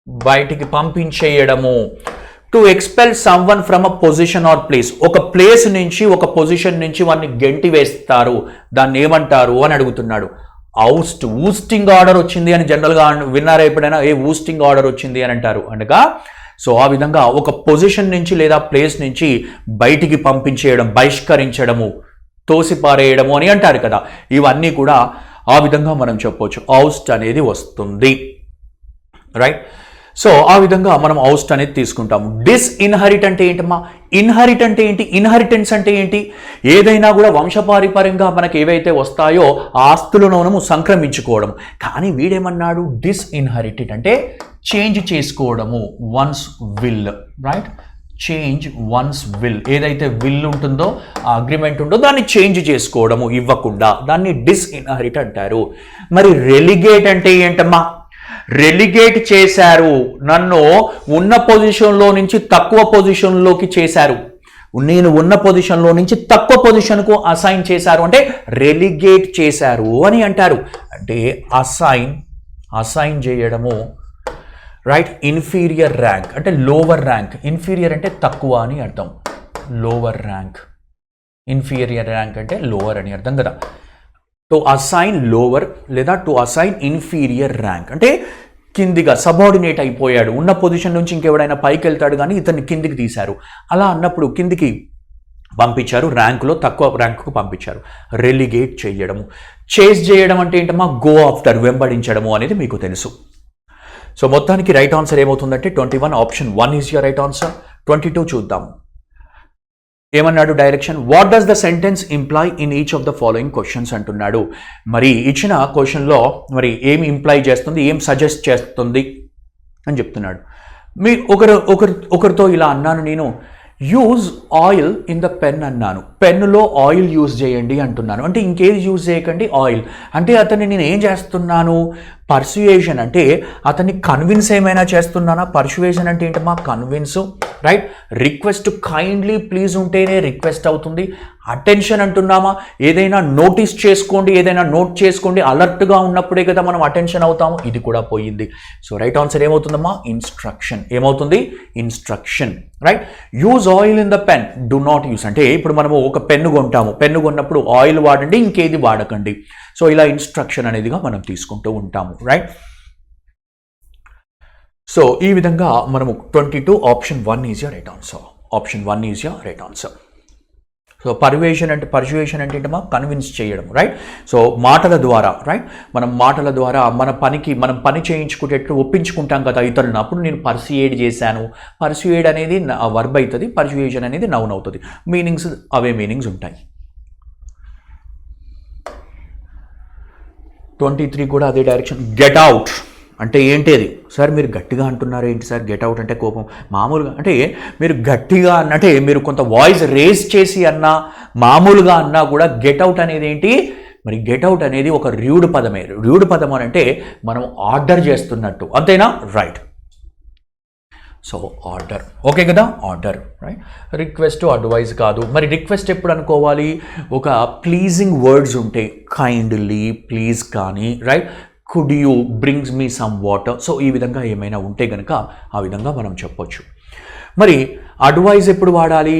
బయటికి పంపించేయడము. To expel someone from a position or place, ఒక ప్లేస్ నుంచి ఒక పొజిషన్ నుంచి వాడిని గెంటి వేస్తారు, దాన్ని ఏమంటారు అని అడుగుతున్నాడు. ఊస్టింగ్ ఆర్డర్ వచ్చింది అని జనరల్గా విన్నారా ఎప్పుడైనా, ఊస్టింగ్ ఆర్డర్ వచ్చింది అని అంటారు అనగా. సో ఆ విధంగా ఒక పొజిషన్ నుంచి లేదా ప్లేస్ నుంచి బయటికి పంపించేయడం, బహిష్కరించడము, తోసిపారేయడము అని అంటారు కదా, ఇవన్నీ కూడా ఆ విధంగా మనం చెప్పవచ్చు. ఔస్ట్ అనేది వస్తుంది, రైట్. సో ఆ విధంగా మనం ఔస్ట్ అనేది తీసుకుంటాము. డిస్ఇన్హెరిట్ అంటే ఏంటమ్మా, ఇన్హెరిట్ అంటే ఏంటి, ఇన్హెరిటెన్స్ అంటే ఏంటి, ఏదైనా కూడా వంశపారిపర్యంగా మనకి ఏవైతే వస్తాయో ఆస్తులను మనము సంక్రమించుకోవడం. కానీ వీడేమన్నాడు, డిస్ఇన్హెరిటెడ్ అంటే చేంజ్ చేసుకోవడము, once will, right. Change once will, ఏదైతే విల్ ఉంటుందో ఆ అగ్రిమెంట్ ఉంటుందో దాన్ని చేంజ్ చేసుకోవడము ఇవ్వకుండా, దాన్ని డిస్ఇన్హెరిట్ అంటారు. మరి రెలిగేట్ అంటే ఏంటమ్మా, రెలిగేట్ చేశారు, నన్ను ఉన్న పొజిషన్లో నుంచి తక్కువ పొజిషన్లోకి చేశారు, నేను ఉన్న పొజిషన్లో నుంచి తక్కువ పొజిషన్కు అసైన్ చేశారు అంటే రెలిగేట్ చేశారు అని అంటారు. అంటే అసైన్ అసైన్ చేయడము, రైట్. ఇన్ఫీరియర్ ర్యాంక్ అంటే లోవర్ ర్యాంక్, ఇన్ఫీరియర్ అంటే తక్కువ అని అర్థం, లోవర్ ర్యాంక్, ఇన్ఫీరియర్ ర్యాంక్ అంటే లోవర్ అని అర్థం కదా. టు అసైన్ లోవర్ లేదా టు అసైన్ ఇన్ఫీరియర్ ర్యాంక్ అంటే కిందిగా సబార్డినేట్ అయిపోయాడు, ఉన్న పొజిషన్ నుంచి ఇంకెవడైనా పైకి వెళ్తాడు కానీ ఇతన్ని కిందికి తీశారు, అలా అన్నప్పుడు కిందికి పంపించారు, ర్యాంకులో తక్కువ ర్యాంకుకు పంపించారు. రెలిగేట్ చేయడము. చేజ్ చేయడం అంటే ఏంటమ్మా, గో ఆఫ్టర్, వెంబడించడము అనేది మీకు తెలుసు. సో మొత్తానికి రైట్ ఆన్సర్ ఏమవుతుందంటే 21 option 1 is your right answer. 22 చూద్దాం. ఏమన్నాడు direction, what does the sentence imply in each of the following questions అంటున్నాడు. మరి ఇచ్చిన క్వశ్చన్లో మరి ఏమి ఇంప్లాయ్ చేస్తుంది, ఏం సజెస్ట్ చేస్తుంది అని చెప్తున్నాడు. మీ ఒకరితో ఇలా అన్నాను నేను, use oil in the pen అన్నాను, పెన్నులో ఆయిల్ యూజ్ చేయండి అంటున్నాను, అంటే ఇంకేది యూజ్ చేయకండి, ఆయిల్. అంటే అతన్ని నేను ఏం చేస్తున్నాను, పర్సుయేషన్ అంటే అతన్ని కన్విన్స్ ఏమైనా చేస్తున్నానా, పర్సుయేషన్ అంటే ఏంటమ్మా, convince, right. Request kindly please ఉంటేనే రిక్వెస్ట్ అవుతుంది. అటెన్షన్ అంటున్నామా, ఏదైనా నోటీస్ చేసుకోండి, ఏదైనా నోట్ చేసుకోండి, అలర్ట్గా ఉన్నప్పుడే కదా మనం అటెన్షన్ అవుతాము, ఇది కూడా పోయింది. సో రైట్ ఆన్సర్ ఏమవుతుందమ్మా, ఇన్స్ట్రక్షన్. ఏమవుతుంది, instruction, right. Use oil in the pen, do not use అంటే ఇప్పుడు మనము ఒక పెన్ను కొంటాము, పెన్ను కొన్నప్పుడు ఆయిల్ వాడండి, ఇంకేది వాడకండి. సో ఇలా ఇన్స్ట్రక్షన్ అనేదిగా మనం తీసుకుంటూ ఉంటాము, రైట్. సో ఈ విధంగా మనము 22 option 1 is your right answer. Option 1 is your right answer. So persuasion అంటే ఏంటమ్మా, కన్విన్స్ చేయడం, రైట్. సో మాటల ద్వారా, రైట్, మనం మాటల ద్వారా మనం పని చేయించుకునేట్టు ఒప్పించుకుంటాం కదా ఇతరులను, అప్పుడు నేను పర్సుయేడ్ చేశాను. పర్సుయేడ్ అనేది వర్బ్ అవుతుంది, పర్సుయేషన్ అనేది నౌన్ అవుతుంది, మీనింగ్స్ అవే మీనింగ్స్ ఉంటాయి. 23 కూడా అదే డైరెక్షన్. గెట్ అవుట్ అంటే ఏంటి సార్, మీరు గట్టిగా అంటున్నారు ఏంటి సార్, గెట్ అవుట్ అంటే కోపం, మామూలుగా అంటే మీరు గట్టిగా అంటే మీరు కొంత వాయిస్ రేస్ చేసి అన్నా, మామూలుగా అన్నా కూడా గెట్ అవుట్ అనేది ఏంటి, మరి గెట్ అవుట్ అనేది ఒక ర్యూడ్ పదమే. ర్యూడ్ పదం అని అంటే మనం ఆర్డర్ చేస్తున్నట్టు, అంతేనా, రైట్. సో ఆర్డర్, ఓకే కదా, ఆర్డర్, రైట్. రిక్వెస్ట్ అడ్వైజ్ కాదు. మరి రిక్వెస్ట్ ఎప్పుడు అనుకోవాలి, ఒక ప్లీజింగ్ వర్డ్స్ ఉంటే, కైండ్లీ, ప్లీజ్ కానీ, right, could you brings me some water. So ఈ విధంగా ఏమైనా ఉంటే కనుక ఆ విధంగా మనం చెప్పొచ్చు. మరి అడ్వైజ్ ఎప్పుడు వాడాలి,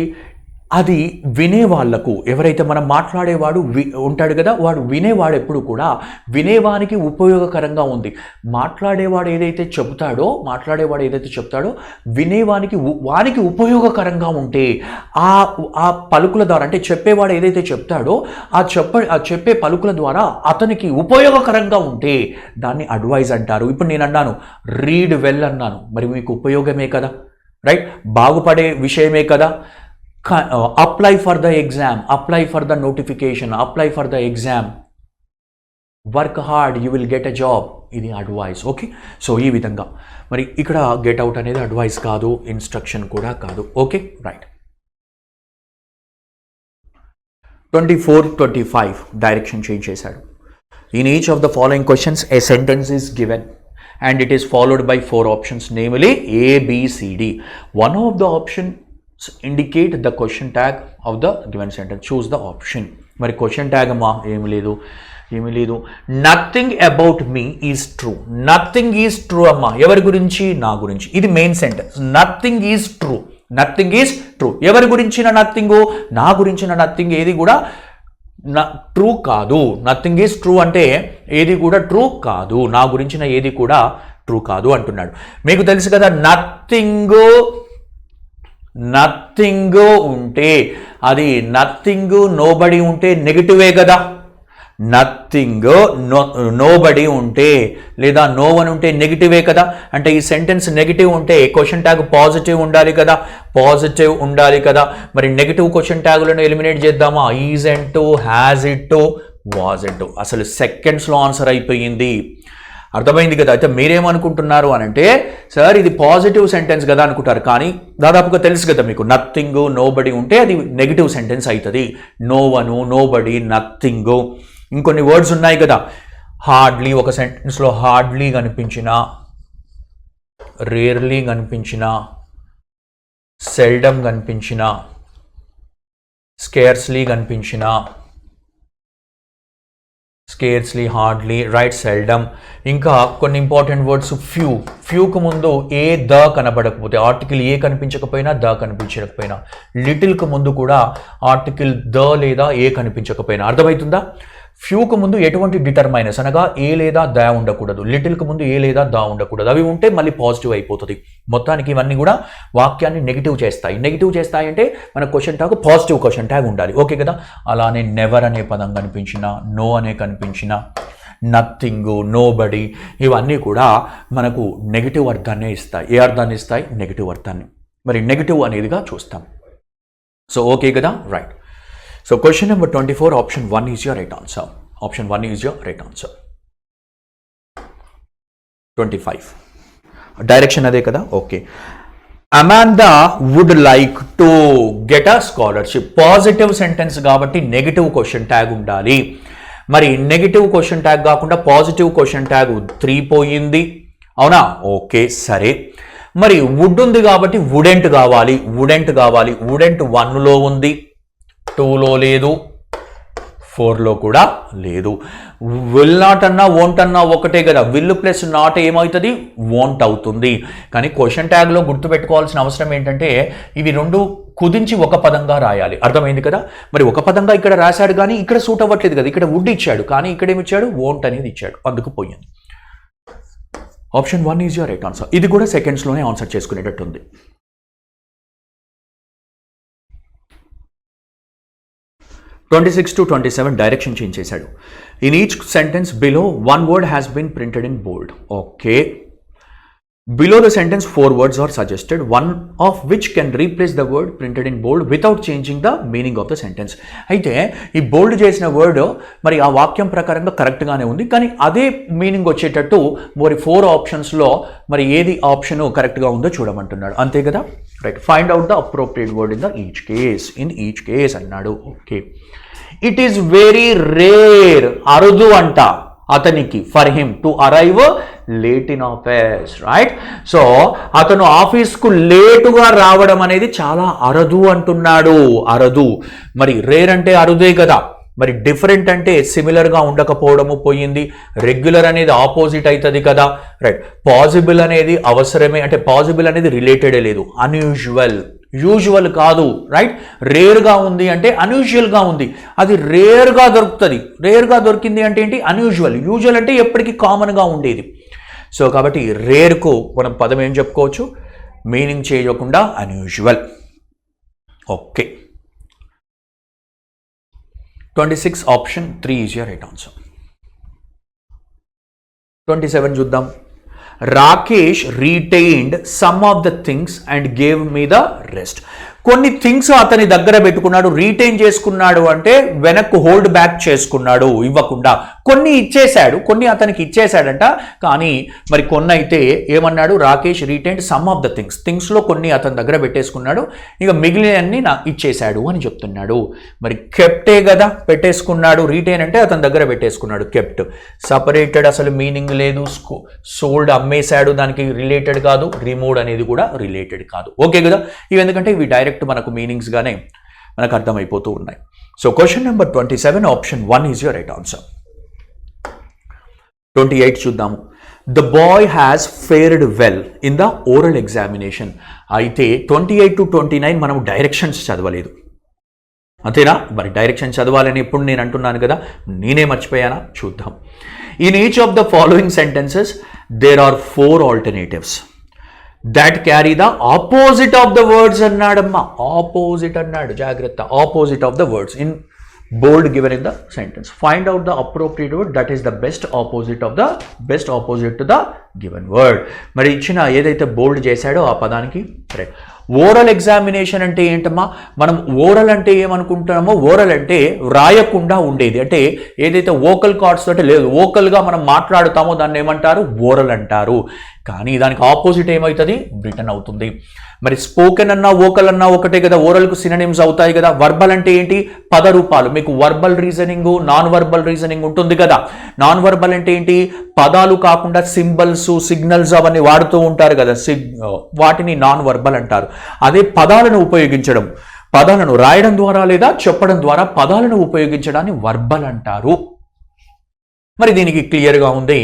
అది వినేవాళ్లకు, ఎవరైతే మనం మాట్లాడేవాడు ఉంటాడు కదా, వాడు వినేవాడు ఎప్పుడు కూడా వినేవానికి ఉపయోగకరంగా ఉంది. మాట్లాడేవాడు ఏదైతే చెప్తాడో వానికి ఉపయోగకరంగా ఉంటే, ఆ పలుకుల ద్వారా అంటే చెప్పేవాడు ఏదైతే చెప్తాడో ఆ చెప్పే పలుకుల ద్వారా అతనికి ఉపయోగకరంగా ఉంటే దాన్ని అడ్వైజ్ అంటారు. ఇప్పుడు నేను అన్నాను రీడ్ వెల్ అన్నాను, మరి మీకు ఉపయోగమే కదా, రైట్, బాగుపడే విషయమే కదా. Apply for the exam, apply for the notification, apply for the exam, work hard you will get a job, ఇది అడ్వైస్, ఓకే. సో ఈ విధంగా మరి ఇక్కడ గెట్ అవుట్ అనేది అడ్వైస్ కాదు, ఇన్స్ట్రక్షన్ కూడా కాదు, ఓకే, రైట్. 24, 25 డైరెక్షన్ చేంజ్ చేశాడు. In each of the following questions a sentence is given and it is followed by 4 options, namely A, B, C, D. One of the options indicate the question tag of the given sentence. Choose the option. మరి question tag అమ్మా ఏమి లేదు. Nothing about me is true. Nothing is true అమ్మా, ఎవరి గురించి, నా గురించి. ఇది main sentence. Nothing is true, nothing is true. ఎవరి గురించిన నథింగ్, నా గురించిన నథింగ్ ఏది కూడా ట్రూ కాదు. నథింగ్ ఈజ్ ట్రూ అంటే ఏది కూడా ట్రూ కాదు, నా గురించిన ఏది కూడా ట్రూ కాదు అంటున్నాడు. మీకు తెలుసు కదా, నథింగ్ ఉంటే అది నథింగ్, నోబడి ఉంటే నెగిటివే కదా. నథింగ్, నోబడి ఉంటే లేదా నో వన్ ఉంటే నెగిటివే కదా. అంటే ఈ సెంటెన్స్ నెగిటివ్ ఉంటే క్వశ్చన్ ట్యాగ్ పాజిటివ్ ఉండాలి కదా. మరి నెగిటివ్ క్వశ్చన్ ట్యాగులను ఎలిమినేట్ చేద్దామా. ఈజ్ అంటూ, హ్యాజ్ ఇట్, వాజ్ ఇట్. అసలు సెకండ్స్లో ఆన్సర్ అయిపోయింది. అర్థమైంది కదా. అయితే మీరేమనుకుంటున్నారు అని అంటే, సార్ ఇది పాజిటివ్ సెంటెన్స్ కదా అనుకుంటారు, కానీ దాదాపుగా తెలుసు కదా మీకు, నథింగ్, నోబడి ఉంటే అది నెగిటివ్ సెంటెన్స్ అవుతుంది. No one, nobody, nothing. ఇంకొన్ని వర్డ్స్ ఉన్నాయి కదా, హార్డ్లీ, ఒక సెంటెన్స్లో హార్డ్లీ కనిపించిన, రేర్లీ కనిపించిన, సెల్డమ్ కనిపించిన, స్కేర్స్లీ కనిపించిన, స్కేర్స్లీ, హార్డ్లీ, రైట్, సెల్డమ్. ఇంకా కొన్ని ఇంపార్టెంట్ వర్డ్స్ ఫ్యూకు ముందు ఏ ద కనబడకపోతే, ఆర్టికల్ ఏ కనిపించకపోయినా ద కనిపించకపోయినా, లిటిల్కు ముందు కూడా ఆర్టికల్ ద లేదా ఏ కనిపించకపోయినా. అర్థమవుతుందా? ఫ్యూకు ముందు ఎటువంటి డిటర్మైనస్ అనగా ఏ లేదా ద ఉండకూడదు, లిటిల్కు ముందు ఏ లేదా ద ఉండకూడదు. అవి ఉంటే మళ్ళీ పాజిటివ్ అయిపోతుంది. మొత్తానికి ఇవన్నీ కూడా వాక్యాన్ని నెగిటివ్ చేస్తాయి. నెగిటివ్ చేస్తాయి అంటే మన question tag positive question tag ఉండాలి. ఓకే కదా? అలానే నెవర్ అనే పదం కనిపించిన, నో అనే కనిపించిన, నథింగ్, నోబడి, ఇవన్నీ కూడా మనకు నెగిటివ్ అర్థాన్ని ఇస్తాయి. ఏ అర్థాన్ని ఇస్తాయి? నెగిటివ్ అర్థాన్ని. మరి నెగిటివ్ అనేదిగా చూస్తాం. సో ఓకే కదా? Right. So question number 24, option 1 is your right answer. Option 1 is your right answer. 25. Direction ade kada? Okay. Amanda would like to get a scholarship. Positive sentence కాబట్టి negative question tag ఉండాలి. మరి negative question tag కాకుండా positive question tag 3 పోయింది. అవునా? Okay, సరే. మరి would ఉంది కాబట్టి వుడెంట్ కావాలి. వుడెంట్ 1లో ఉంది, 2లో లేదు, 4లో కూడా లేదు. విల్ నాట్ అన్నా వోంట్ అన్నా ఒకటే కదా. విల్ ప్లస్ నాట్ ఏమవుతుంది? వోంట్ అవుతుంది. కానీ క్వశ్చన్ ట్యాగ్లో గుర్తుపెట్టుకోవాల్సిన అవసరం ఏంటంటే ఇవి రెండు కుదించి ఒక పదంగా రాయాలి. అర్థమైంది కదా? మరి ఒక పదంగా ఇక్కడ రాశాడు కానీ ఇక్కడ సూట్ అవ్వట్లేదు కదా. ఇక్కడ వుడ్ ఇచ్చాడు కానీ ఇక్కడ ఏమిచ్చాడు? వోంట్ అనేది ఇచ్చాడు. అందుకు పోయింది. Option 1 is your right answer. ఇది కూడా సెకండ్స్లోనే ఆన్సర్ చేసుకునేటట్టు ఉంది. 26 to 27 డైరెక్షన్ చేంజ్ చేశాడు. In each sentence below 1 word has been printed in bold. Okay. Below the sentence 4 words are suggested, one of which can replace the word printed in bold without changing the meaning of the sentence. అయితే ఈ బోల్డ్ చేసిన word మరి ఆ వాక్యం ప్రకారంగా కరెక్ట్గానే ఉంది కానీ అదే మీనింగ్ వచ్చేటట్టు మరి 4 ఆప్షన్స్లో మరి ఏది ఆప్షన్ కరెక్ట్గా ఉందో చూడమంటున్నాడు. అంతే కదా? Right. Find out the appropriate word in each case అన్నాడు. Okay. It is very rare, అరుదు అంట అతనికి, for him to arrive late in office. Right. So అతను ఆఫీస్కు లేటుగా రావడం అనేది చాలా అరుదు అంటున్నాడు. అరుదు. మరి రేర్ అంటే అరుదే కదా. మరి డిఫరెంట్ అంటే సిమిలర్గా ఉండకపోవడము పోయింది. రెగ్యులర్ అనేది ఆపోజిట్ అవుతుంది కదా. రైట్. పాజిబుల్ అనేది అవసరమే అంటే పాజిబుల్ అనేది రిలేటెడే లేదు. యూజువల్ కాదు. రైట్. రేర్గా ఉంది అంటే అన్యూజువల్గా ఉంది. అది రేర్గా దొరుకుతుంది. రేర్గా దొరికింది అంటే ఏంటి? అన్యూజువల్. యూజువల్ అంటే ఎప్పటికీ కామన్గా ఉండేది. సో కాబట్టి రేర్కు మనం పదం ఏం చెప్పుకోవచ్చు? మీనింగ్ చేయకుండా unusual. Okay. 26 option 3 is your right answer. 27 చూద్దాం. Rakesh retained some of the things and gave me the rest. కొన్ని థింగ్స్ అతని దగ్గర పెట్టుకున్నాడు. రీటైన్ చేసుకున్నాడు అంటే వెనక్కు హోల్డ్ బ్యాక్ చేసుకున్నాడు, ఇవ్వకుండా. కొన్ని ఇచ్చేశాడు, కొన్ని అతనికి ఇచ్చేశాడంట. కానీ మరి కొన్ని అయితే ఏమన్నాడు? Rakesh retained some of the థింగ్స్లో కొన్ని అతని దగ్గర పెట్టేసుకున్నాడు, ఇక మిగిలినన్ని నాకు ఇచ్చేశాడు అని చెప్తున్నాడు. మరి కెప్టే కదా పెట్టేసుకున్నాడు. రీటైన్ అంటే అతని దగ్గర పెట్టేసుకున్నాడు. కెప్ట్. సపరేటెడ్ అసలు మీనింగ్ లేదు. సోల్డ్ అమ్మేశాడు, దానికి రిలేటెడ్ కాదు. రిమూవ్డ్ అనేది కూడా రిలేటెడ్ కాదు. ఓకే కదా? ఇవి ఎందుకంటే ఇవి డైరెక్ట్ మనకు మీనింగ్స్ గానే మనకు అర్థమైపోతూ ఉన్నాయి. So question number 27 option 1 is your right answer. 28 చూద్దాము. The boy has ఫేర్డ్ well in the oral examination. అయితే 28 to 29 మనం డైరెక్షన్స్ చదవలేదు. అంతేనా? మరి డైరెక్షన్ చదవాలని ఎప్పుడు నేను అంటున్నాను కదా, నేనే మర్చిపోయానా? చూద్దాం. In each of the following sentences there are 4 alternatives that carry the opposite of the words అన్నాడమ్మా. ఆపోజిట్ అన్నాడు, జాగ్రత్త. Opposite of the words in bold given in the sentence. Find out the appropriate word that is the best opposite to the given word. మరి ఇచ్చిన ఏదైతే బోల్డ్ చేశాడో ఆ పదానికి right. Oral examination అంటే ఏంటమ్మా? మనం ఓరల్ అంటే ఏమనుకుంటున్నామో, ఓరల్ అంటే వ్రాయకుండా ఉండేది. అంటే ఏదైతే వోకల్ కార్డ్స్ తోటి లేదు, వోకల్గా మనం మాట్లాడుతామో దాన్ని ఏమంటారు? ఓరల్ అంటారు. కానీ దానికి ఆపోజిట్ ఏమవుతుంది? బ్రిటన్ అవుతుంది. మరి స్పోకెన్ అన్నా వోకల్ అన్నా ఒకటే కదా, ఓరల్కు సినోనిమ్స్ అవుతాయి కదా. వర్బల్ అంటే ఏంటి? పద రూపాలు. మీకు verbal reasoning, non verbal reasoning ఉంటుంది కదా. నాన్ వర్బల్ అంటే ఏంటి? పదాలు కాకుండా సింబల్స్, సిగ్నల్స్ అవన్నీ వాడుతూ ఉంటారు కదా, వాటిని నాన్ వర్బల్ అంటారు. అదే పదాలను ఉపయోగించడం, పదాలను రాయడం ద్వారా లేదా చెప్పడం ద్వారా పదాలను ఉపయోగించడాన్ని వర్బల్ అంటారు. మరి దీనికి క్లియర్గా ఉంది,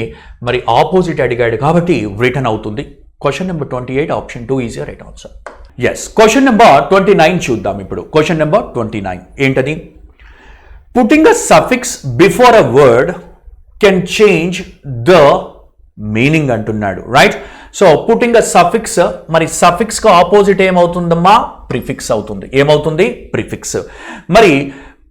మరి ఆపోజిట్ అడిగాడు కాబట్టి రిటర్న్ అవుతుంది. Question number 28 option 2 is right answer. Yes, question number 29 చూద్దాం ఇప్పుడు. క్వశ్చన్ నెంబర్ 29 ఏంటది? Putting a suffix before a word can change the meaning అంటున్నాడు, right? So putting a suffix, మరి సఫిక్స్ కు ఆపోజిట్ ఏమవుతుందమ్మా? ప్రిఫిక్స్ అవుతుంది. ఏమవుతుంది? ప్రిఫిక్స్. మరి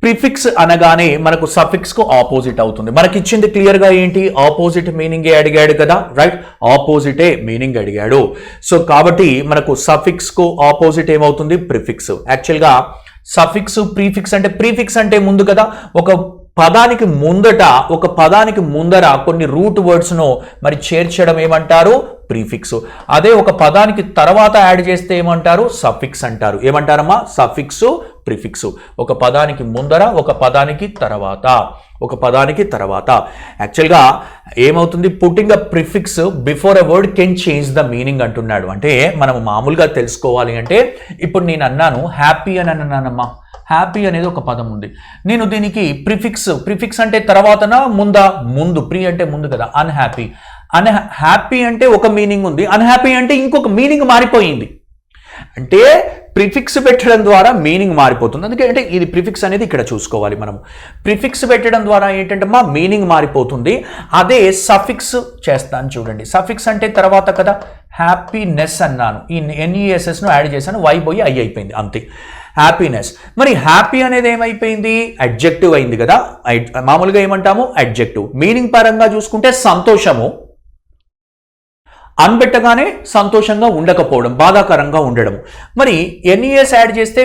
ప్రిఫిక్స్ అనగానే మనకు సఫిక్స్ కు ఆపోజిట్ అవుతుంది. మనకి ఇచ్చింది క్లియర్ గా ఏంటి? ఆపోజిట్ మీనింగ్ అడిగాడు కదా, రైట్? ఆపోజిటే మీనింగ్ అడిగాడు. సో కాబట్టి మనకు సఫిక్స్ కు ఆపోజిట్ ఏమవుతుంది? ప్రిఫిక్స్. యాక్చువల్ గా సఫిక్స్ ప్రీఫిక్స్ అంటే, ప్రీఫిక్స్ అంటే ముందు కదా, ఒక పదానికి ముందర కొన్ని రూట్ వర్డ్స్ ను మరి చేర్చడం ఏమంటారు? ప్రీఫిక్స్. అదే ఒక పదానికి తర్వాత యాడ్ చేస్తే ఏమంటారు? సఫిక్స్ అంటారు. ఏమంటారమ్మా? Suffix, prefix. ఒక పదానికి ముందర, ఒక పదానికి తర్వాత. యాక్చువల్గా ఏమవుతుంది? Putting a prefix before a word can change the meaning అంటున్నాడు. అంటే మనం మామూలుగా తెలుసుకోవాలి అంటే, ఇప్పుడు నేను అన్నాను హ్యాపీ అని అన్నానమ్మా. హ్యాపీ అనేది ఒక పదం ఉంది. నేను దీనికి ప్రిఫిక్స్ అంటే తర్వాతనా ముందా? ముందు. ప్రీ అంటే ముందు కదా. అన్హ్యాపీ. హ్యాపీ అంటే ఒక మీనింగ్ ఉంది, అన్హ్యాపీ అంటే ఇంకొక మీనింగ్ మారిపోయింది. అంటే ప్రిఫిక్స్ పెట్టడం ద్వారా మీనింగ్ మారిపోతుంది. అందుకే అంటే ఇది ప్రిఫిక్స్ అనేది ఇక్కడ చూసుకోవాలి మనం. ప్రిఫిక్స్ పెట్టడం ద్వారా ఏంటంటే మా మీనింగ్ మారిపోతుంది. అదే సఫిక్స్ చేస్తాను చూడండి. సఫిక్స్ అంటే తర్వాత కదా. హ్యాపీనెస్ అన్నాను, ఈ NESSను యాడ్ చేశాను, వై పోయి ఐ అయిపోయింది, అంతే. హ్యాపీనెస్. మరి హ్యాపీ అనేది ఏమైపోయింది? అడ్జెక్టివ్ అయింది కదా. మామూలుగా ఏమంటాము? అడ్జెక్టివ్. మీనింగ్ పరంగా చూసుకుంటే సంతోషము, అన్బెట్టగానే సంతోషంగా ఉండకపోవడం, బాధాకరంగా ఉండడం. మరి NES యాడ్ చేస్తే,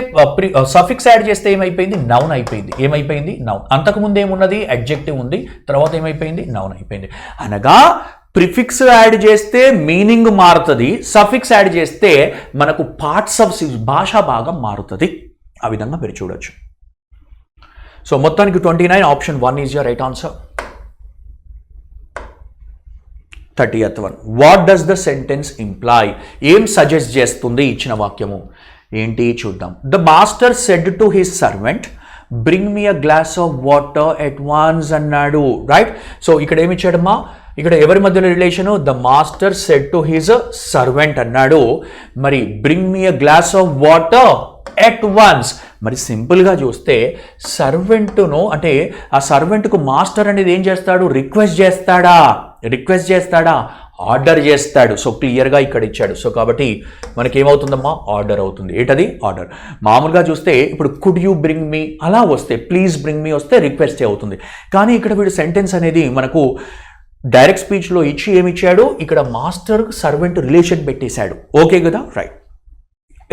సఫిక్స్ యాడ్ చేస్తే ఏమైపోయింది? నౌన్ అయిపోయింది. ఏమైపోయింది? నౌన్. అంతకుముందు ఏమున్నది? అడ్జెక్టివ్ ఉంది, తర్వాత ఏమైపోయింది? నౌన్ అయిపోయింది. అనగా ప్రిఫిక్స్ యాడ్ చేస్తే మీనింగ్ మారుతుంది, సఫిక్స్ యాడ్ చేస్తే మనకు పార్ట్స్ ఆఫ్ భాషా భాగం మారుతుంది. ఆ విధంగా మీరు చూడొచ్చు. సో మొత్తానికి 29 option 1 is your right answer. 30th one, what does the sentence imply? ఏం సజెస్ట్ చేస్తుంది ఇచ్చిన వాక్యము? ఏంటి చూద్దాం. The master said to his servant bring me a glass of water at once అన్నాడు, రైట్? సో ఇక్కడ ఏమి ఇచ్చాడమ్మా? ఇక్కడ ఎవరి మధ్యలో relation? The master said to his servant అన్నాడు. మరి bring me a glass of water at once. మరి సింపుల్గా చూస్తే సర్వెంట్ను అంటే ఆ సర్వెంట్కు మాస్టర్ అనేది ఏం చేస్తాడు? రిక్వెస్ట్ చేస్తాడా? ఆర్డర్ చేస్తాడు. సో క్లియర్గా ఇక్కడ ఇచ్చాడు. సో కాబట్టి మనకేమవుతుందమ్మా? ఆర్డర్ అవుతుంది. ఏంటది? ఆర్డర్. మామూలుగా చూస్తే ఇప్పుడు కుడ్ యూ బ్రింగ్ మీ అలా వస్తే, ప్లీజ్ బ్రింగ్ మీ వస్తే రిక్వెస్టే అవుతుంది. కానీ ఇక్కడ వీడు సెంటెన్స్ అనేది మనకు డైరెక్ట్ స్పీచ్లో ఇచ్చి ఏమి ఇచ్చాడు? ఇక్కడ మాస్టర్ సర్వెంట్ రిలేషన్ పెట్టేశాడు. ఓకే కదా, రైట్?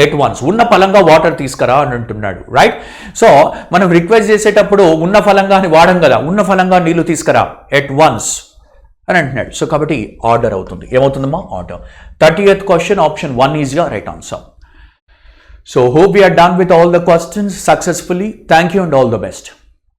ఎట్ వన్స్, ఉన్న ఫలంగా వాటర్ తీసుకురా అని అంటున్నాడు, రైట్? సో మనం రిక్వెస్ట్ చేసేటప్పుడు ఉన్న ఫలంగా అని వాడం కదా, ఉన్న ఫలంగా నీళ్లు తీసుకురా ఎట్ వన్స్ అని అంటున్నాడు. సో కాబట్టి ఆర్డర్ అవుతుంది. ఏమవుతుందమ్మా? Order. 30th question option 1 is your right answer. So hope we are done with all the questions successfully. Thank you and all the best.